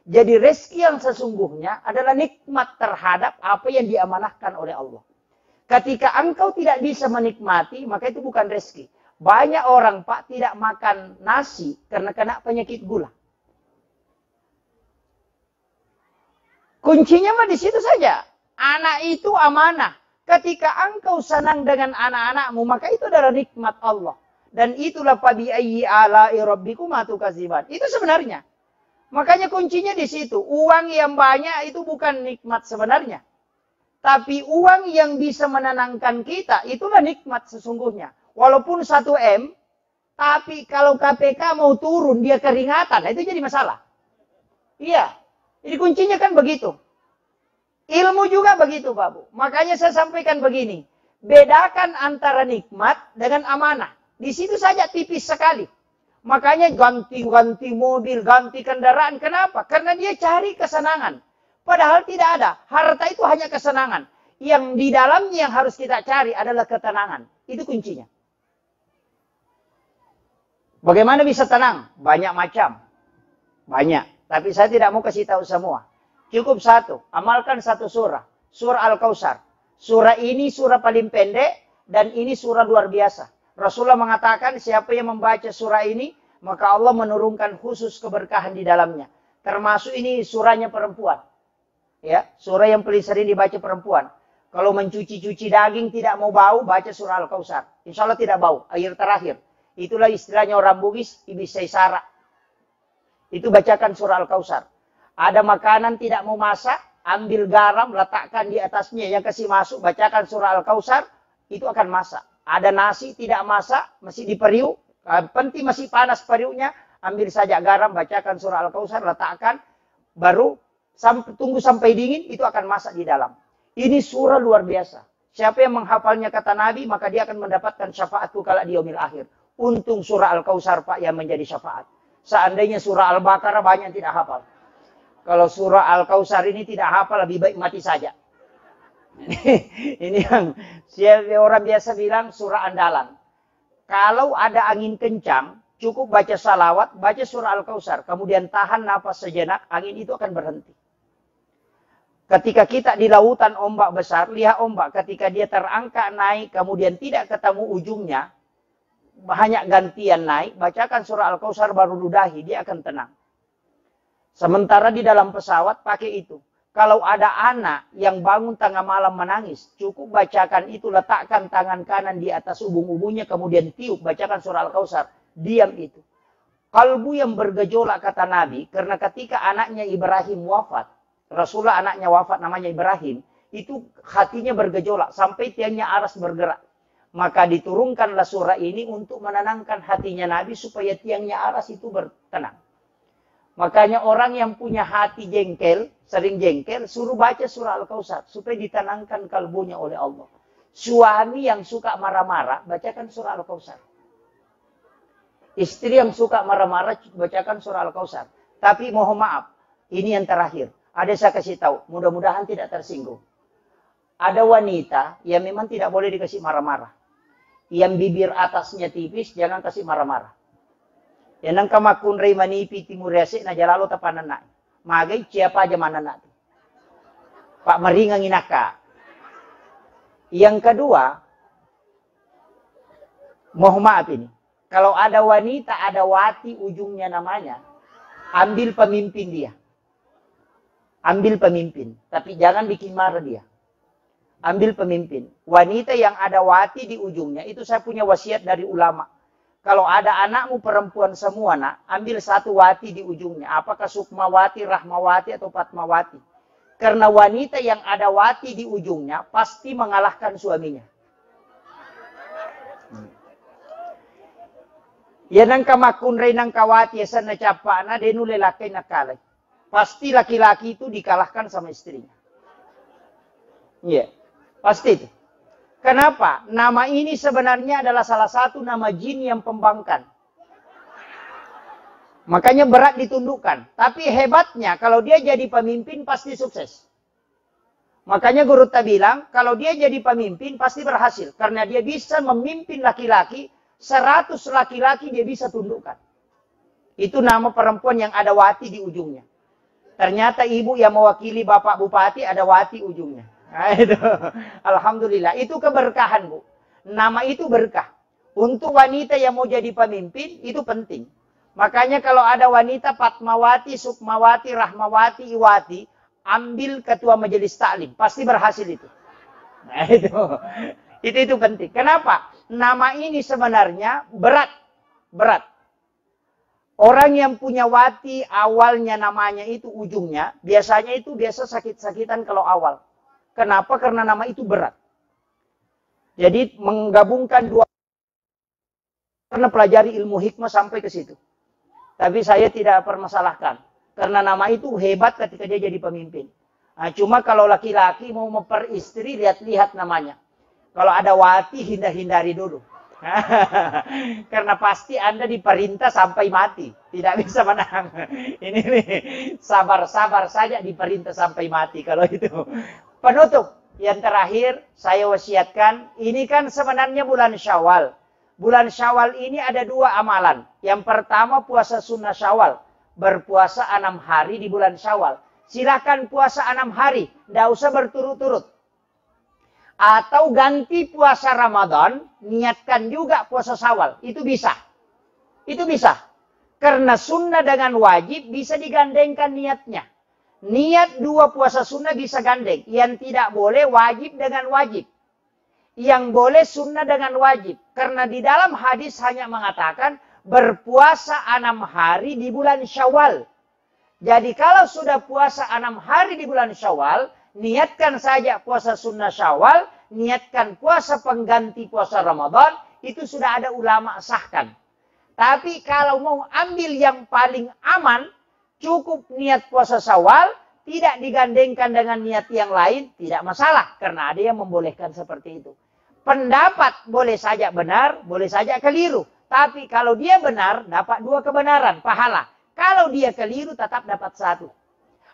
A: Jadi rezeki yang sesungguhnya adalah nikmat terhadap apa yang diamanahkan oleh Allah. Ketika engkau tidak bisa menikmati, maka itu bukan rezeki. Banyak orang, Pak, tidak makan nasi karena kena penyakit gula. Kuncinya mah di situ saja. Anak itu amanah. Ketika engkau senang dengan anak-anakmu, maka itu adalah nikmat Allah. Dan itulah fabi ayyi ala'i rabbikuma tukadziban. Itu sebenarnya. Makanya kuncinya di situ. Uang yang banyak itu bukan nikmat sebenarnya. Tapi uang yang bisa menenangkan kita, itulah nikmat sesungguhnya. Walaupun 1 M, tapi kalau KPK mau turun, dia keringatan, itu jadi masalah. Iya. Jadi kuncinya kan begitu. Ilmu juga begitu, Pak Bu. Makanya saya sampaikan begini. Bedakan antara nikmat dengan amanah. Di situ saja tipis sekali. Makanya ganti-ganti mobil, ganti kendaraan. Kenapa? Karena dia cari kesenangan. Padahal tidak ada. Harta itu hanya kesenangan. Yang di dalamnya yang harus kita cari adalah ketenangan. Itu kuncinya. Bagaimana bisa tenang? Banyak macam. Banyak. Tapi saya tidak mau kasih tahu semua. Cukup satu. Amalkan satu surah. Surah Al-Kautsar. Surah ini surah paling pendek. Dan ini surah luar biasa. Rasulullah mengatakan siapa yang membaca surah ini, maka Allah menurunkan khusus keberkahan di dalamnya. Termasuk ini surahnya perempuan. Ya, surah yang paling sering dibaca perempuan. Kalau mencuci-cuci daging tidak mau bau, baca surah Al-Kautsar. Insya Allah tidak bau. Akhir terakhir. Itulah istilahnya orang Bugis, ibis saisara. Itu bacakan surah Al-Kautsar. Ada makanan tidak mau masak, ambil garam, letakkan di atasnya. Yang kasih masuk, bacakan surah Al-Kautsar, itu akan masak. Ada nasi tidak masak, masih di periuk. Penting masih panas periuknya, ambil saja garam, bacakan surah Al-Kautsar, letakkan. Baru tunggu sampai dingin, itu akan masak di dalam. Ini surah luar biasa. Siapa yang menghafalnya kata Nabi, maka dia akan mendapatkan syafaatku kala di yaumil akhir. Untung surah Al-Kautsar Pak yang menjadi syafaat. Seandainya surah Al-Baqarah banyak tidak hafal. Kalau surah Al-Kautsar ini tidak hafal, lebih baik mati saja. Ini yang orang biasa bilang surah andalan. Kalau ada angin kencang, cukup baca salawat, baca surah Al-Kautsar. Kemudian tahan nafas sejenak, angin itu akan berhenti. Ketika kita di lautan ombak besar, lihat ombak. Ketika dia terangkat naik, kemudian tidak ketemu ujungnya, hanya gantian naik, bacakan surah Al-Kautsar baru ludahi, dia akan tenang. Sementara di dalam pesawat pakai itu. Kalau ada anak yang bangun tengah malam menangis, cukup bacakan itu, letakkan tangan kanan di atas ubung-ubungnya, kemudian tiup, bacakan surah Al-Kautsar. Diam itu. Kalbu yang bergejolak kata Nabi, karena ketika anaknya Ibrahim wafat, Rasulullah anaknya wafat namanya Ibrahim, itu hatinya bergejolak sampai tiangnya aras bergerak. Maka diturunkanlah surah ini untuk menenangkan hatinya Nabi supaya tiangnya aras itu bertenang. Makanya orang yang punya hati jengkel, sering jengkel, suruh baca surah Al-Kautsar supaya ditenangkan kalbunya oleh Allah. Suami yang suka marah-marah, bacakan surah Al-Kautsar. Istri yang suka marah-marah, bacakan surah Al-Kautsar. Tapi mohon maaf, ini yang terakhir. Ada saya kasih tahu, mudah-mudahan tidak tersinggung. Ada wanita yang memang tidak boleh dikasih marah-marah. Yang bibir atasnya tipis, jangan kasih marah-marah. Yang kamakun rei manipi timur resik na jalalo tapanan na. Magai siapa aja mana na. Pak meringang inaka. Yang kedua, mohon maaf ini. Kalau ada wanita, ada wati ujungnya namanya, ambil pemimpin dia. Ambil pemimpin. Tapi jangan bikin marah dia. Ambil pemimpin. Wanita yang ada wati di ujungnya, itu saya punya wasiat dari ulama. Kalau ada anakmu perempuan semua, nak, ambil satu wati di ujungnya. Apakah Sukmawati, Rahmawati, atau Fatmawati. Karena wanita yang ada wati di ujungnya, pasti mengalahkan suaminya. Ya nang kamakun rey nang kawati, ya sana capana, denu lelaki nakalay. Pasti laki-laki itu dikalahkan sama istrinya. Iya, pasti itu. Kenapa? Nama ini sebenarnya adalah salah satu nama jin yang pembangkang. Makanya berat ditundukkan. Tapi hebatnya kalau dia jadi pemimpin pasti sukses. Makanya Guru Ta bilang kalau dia jadi pemimpin pasti berhasil. Karena dia bisa memimpin laki-laki, 100 laki-laki dia bisa tundukkan. Itu nama perempuan yang ada wati di ujungnya. Ternyata ibu yang mewakili bapak bupati ada wati ujungnya. Nah, itu. Alhamdulillah. Itu keberkahan, Bu. Nama itu berkah. Untuk wanita yang mau jadi pemimpin, itu penting. Makanya kalau ada wanita Fatmawati, Sukmawati, Rahmawati, Iwati, ambil ketua majelis taklim. Pasti berhasil itu. Nah, itu. Itu penting. Kenapa? Nama ini sebenarnya berat. Berat. Orang yang punya wati, awalnya namanya itu ujungnya, biasanya itu biasa sakit-sakitan kalau awal. Kenapa? Karena nama itu berat. Jadi menggabungkan dua. Karena pelajari ilmu hikmah sampai ke situ. Tapi saya tidak permasalahkan. Karena nama itu hebat ketika dia jadi pemimpin. Nah, cuma kalau laki-laki mau memperistri, lihat-lihat namanya. Kalau ada wati, hindari dulu. Karena pasti Anda diperintah sampai mati. Tidak bisa menang. Ini nih, sabar-sabar saja diperintah sampai mati kalau itu. Penutup yang terakhir saya wasiatkan, ini kan sebenarnya bulan Syawal. bulan Syawal ini ada 2 amalan. Yang pertama puasa sunnah Syawal. Berpuasa 6 hari di bulan Syawal. Silakan puasa 6 hari. Tidak usah berturut-turut. Atau ganti puasa Ramadan, niatkan juga puasa Syawal. Itu bisa. Itu bisa. Karena sunnah dengan wajib bisa digandengkan niatnya. Niat 2 puasa sunnah bisa gandeng. Yang tidak boleh wajib dengan wajib. Yang boleh sunnah dengan wajib. Karena di dalam hadis hanya mengatakan berpuasa 6 hari di bulan Syawal. Jadi kalau sudah puasa 6 hari di bulan Syawal, niatkan saja puasa sunnah Syawal, niatkan puasa pengganti puasa Ramadan, itu sudah ada ulama sahkan. Tapi kalau mau ambil yang paling aman, cukup niat puasa Syawal, tidak digandengkan dengan niat yang lain, tidak masalah. Karena ada yang membolehkan seperti itu. Pendapat boleh saja benar, boleh saja keliru. Tapi kalau dia benar, dapat 2 kebenaran, pahala. Kalau dia keliru, tetap dapat 1.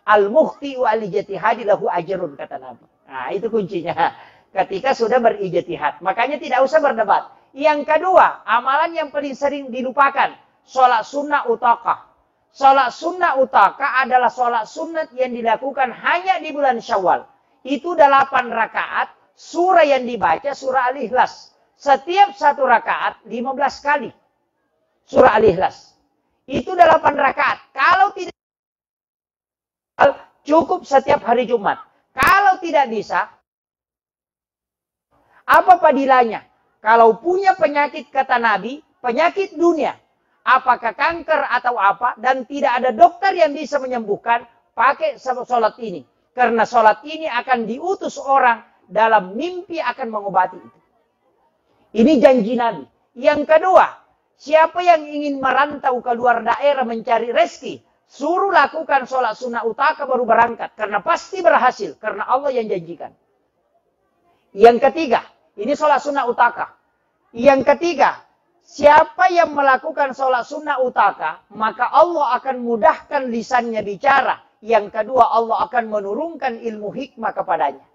A: Al-mukhti'u al-ijtihadi lahu ajrun, kata Nabi. Nah, itu kuncinya. Ketika sudah berijtihad. Makanya tidak usah berdebat. Yang kedua, amalan yang paling sering dilupakan. Sholat sunnah utakah. Sholat sunnah utakah adalah sholat sunnat yang dilakukan hanya di bulan Syawal. Itu 8 rakaat. Surah yang dibaca surah Al-Ikhlas. Setiap 1 rakaat 15 kali. Surah Al-Ikhlas. Itu 8 rakaat. Kalau tidak cukup setiap hari Jumat. Kalau tidak bisa, apa padilanya? Kalau punya penyakit kata Nabi, penyakit dunia. Apakah kanker atau apa. Dan tidak ada dokter yang bisa menyembuhkan. Pakai sholat ini. Karena sholat ini akan diutus orang dalam mimpi akan mengobati itu. Ini janji Nabi. Yang kedua, siapa yang ingin merantau ke luar daerah mencari rezeki, suruh lakukan sholat sunnah utaka baru berangkat. Karena pasti berhasil. Karena Allah yang janjikan. Yang ketiga, ini sholat sunnah utaka. Yang ketiga, siapa yang melakukan sholat sunnah utaka, maka Allah akan mudahkan lisannya bicara. Yang kedua, Allah akan menurunkan ilmu hikmah kepadanya.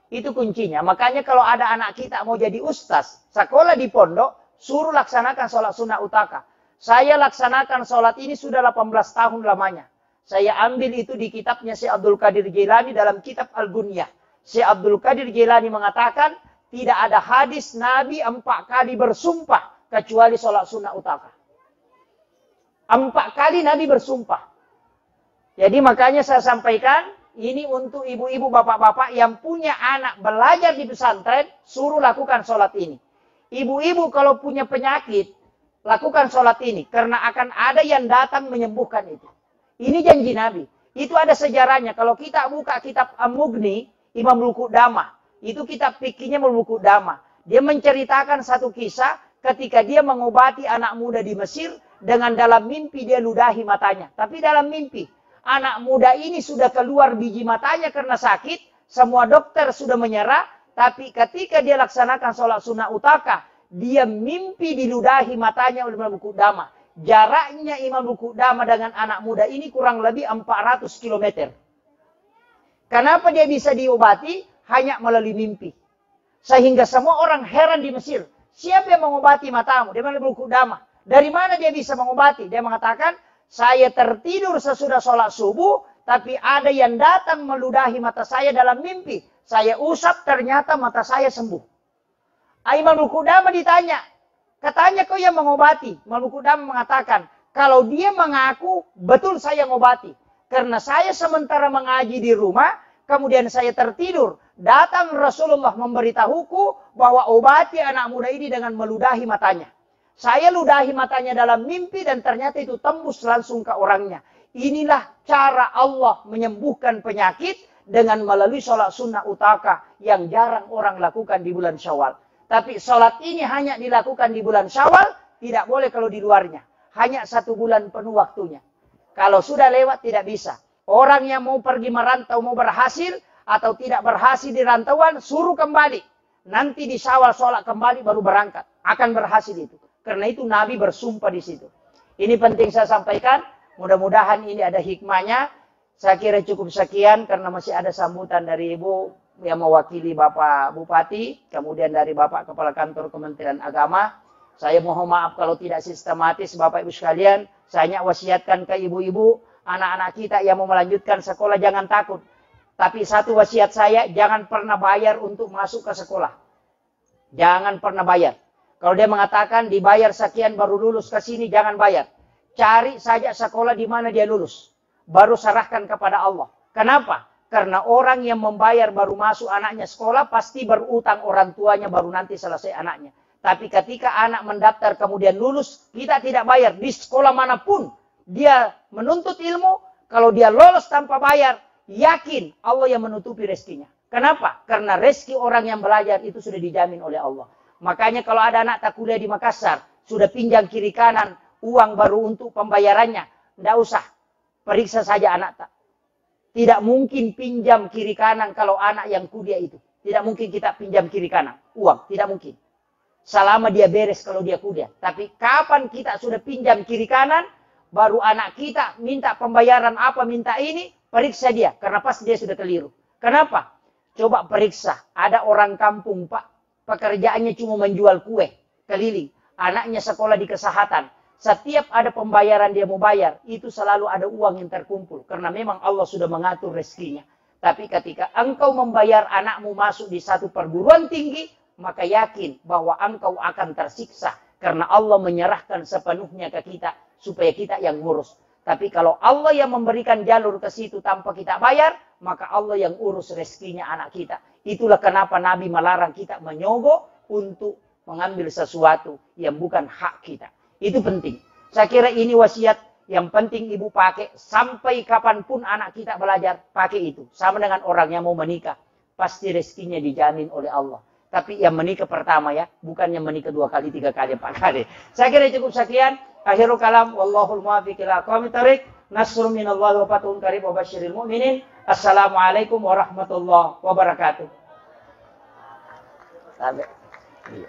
A: Itu kuncinya. Makanya kalau ada anak kita mau jadi ustaz, sekolah di pondok, suruh laksanakan sholat sunnah utaka. Saya laksanakan sholat ini sudah 18 tahun lamanya. Saya ambil itu di kitabnya Syekh Abdul Qadir Jilani dalam kitab Al-Gunyah. Syekh Abdul Qadir Jilani mengatakan, tidak ada hadis Nabi 4 kali bersumpah kecuali sholat sunnah utaka. 4 kali Nabi bersumpah. Jadi makanya saya sampaikan, ini untuk ibu-ibu, bapak-bapak yang punya anak belajar di pesantren, suruh lakukan sholat ini. Ibu-ibu kalau punya penyakit, lakukan sholat ini. Karena akan ada yang datang menyembuhkan itu. Ini janji Nabi. Itu ada sejarahnya. Kalau kita buka kitab Al-Mughni, Imam Al-Qudamah. Itu kitab fikihnya Imam Al-Qudamah. Dia menceritakan satu kisah ketika dia mengobati anak muda di Mesir. Dengan dalam mimpi dia ludahi matanya. Tapi dalam mimpi. Anak muda ini sudah keluar biji matanya karena sakit. Semua dokter sudah menyerah. Tapi ketika dia laksanakan sholat sunnah utaka, dia mimpi diludahi matanya oleh Imam Qudamah. Jaraknya Imam Qudamah dengan anak muda ini kurang lebih 400 km. Kenapa dia bisa diobati? Hanya melalui mimpi. Sehingga semua orang heran di Mesir. Siapa yang mengobati matamu? Dia Imam Qudamah. Dari mana dia bisa mengobati? Dia mengatakan, saya tertidur sesudah sholat subuh, tapi ada yang datang meludahi mata saya dalam mimpi. Saya usap, ternyata mata saya sembuh. Imam Qudamah ditanya, katanya kau yang mengobati. Imam Qudamah mengatakan, kalau dia mengaku, betul saya mengobati. Karena saya sementara mengaji di rumah, kemudian saya tertidur. Datang Rasulullah memberitahuku bahwa obati anak muda ini dengan meludahi matanya. Saya ludahi matanya dalam mimpi dan ternyata itu tembus langsung ke orangnya. Inilah cara Allah menyembuhkan penyakit dengan melalui sholat sunnah utaka yang jarang orang lakukan di bulan Syawal. Tapi sholat ini hanya dilakukan di bulan Syawal, tidak boleh kalau di luarnya. Hanya 1 bulan penuh waktunya. Kalau sudah lewat tidak bisa. Orang yang mau pergi merantau, mau berhasil atau tidak berhasil di rantauan, suruh kembali. Nanti di Syawal sholat kembali baru berangkat. Akan berhasil itu. Karena itu Nabi bersumpah di situ. Ini penting saya sampaikan. Mudah-mudahan ini ada hikmahnya. Saya kira cukup sekian karena masih ada sambutan dari Ibu yang mewakili Bapak Bupati. Kemudian dari Bapak Kepala Kantor Kementerian Agama. Saya mohon maaf kalau tidak sistematis Bapak Ibu sekalian. Saya wasiatkan ke ibu-ibu, anak-anak kita yang mau melanjutkan sekolah jangan takut. Tapi satu wasiat saya, jangan pernah bayar untuk masuk ke sekolah. Jangan pernah bayar. Kalau dia mengatakan dibayar sekian baru lulus ke sini, jangan bayar. Cari saja sekolah di mana dia lulus. Baru serahkan kepada Allah. Kenapa? Karena orang yang membayar baru masuk anaknya sekolah, pasti berutang orang tuanya baru nanti selesai anaknya. Tapi ketika anak mendaftar kemudian lulus, kita tidak bayar. Di sekolah manapun dia menuntut ilmu, kalau dia lolos tanpa bayar, yakin Allah yang menutupi rezekinya. Kenapa? Karena rezeki orang yang belajar itu sudah dijamin oleh Allah. Makanya kalau ada anak tak kuliah di Makassar, sudah pinjam kiri kanan, uang baru untuk pembayarannya, tidak usah. Periksa saja anak tak. Tidak mungkin pinjam kiri kanan kalau anak yang kuliah itu. Tidak mungkin kita pinjam kiri kanan, uang. Tidak mungkin. Selama dia beres kalau dia kuliah. Tapi kapan kita sudah pinjam kiri kanan, baru anak kita minta pembayaran apa, minta ini, periksa dia. Karena pasti dia sudah keliru. Kenapa? Coba periksa. Ada orang kampung, Pak. Pekerjaannya cuma menjual kue keliling. Anaknya sekolah di kesehatan. Setiap ada pembayaran dia mau bayar, itu selalu ada uang yang terkumpul. Karena memang Allah sudah mengatur rezekinya. Tapi ketika engkau membayar anakmu masuk di satu perguruan tinggi, maka yakin bahwa engkau akan tersiksa. Karena Allah menyerahkan sepenuhnya ke kita, supaya kita yang ngurus. Tapi kalau Allah yang memberikan jalur ke situ tanpa kita bayar, maka Allah yang urus rezekinya anak kita. Itulah kenapa Nabi melarang kita menyogok untuk mengambil sesuatu yang bukan hak kita. Itu penting. Saya kira ini wasiat yang penting ibu pakai. Sampai kapanpun anak kita belajar, pakai itu. Sama dengan orang yang mau menikah. Pasti rezekinya dijamin oleh Allah. Tapi yang menikah pertama ya. Bukan yang menikah 2 kali, 3 kali, 4 kali. Saya kira cukup sekian. Akhirul kalam. Wallahul muwaffiq ila aqwamit thoriq. Nasrun minallahi wa fathun qarib wa basyiril mu'minin. Assalamualaikum warahmatullahi wabarakatuh. Sampai. Iya.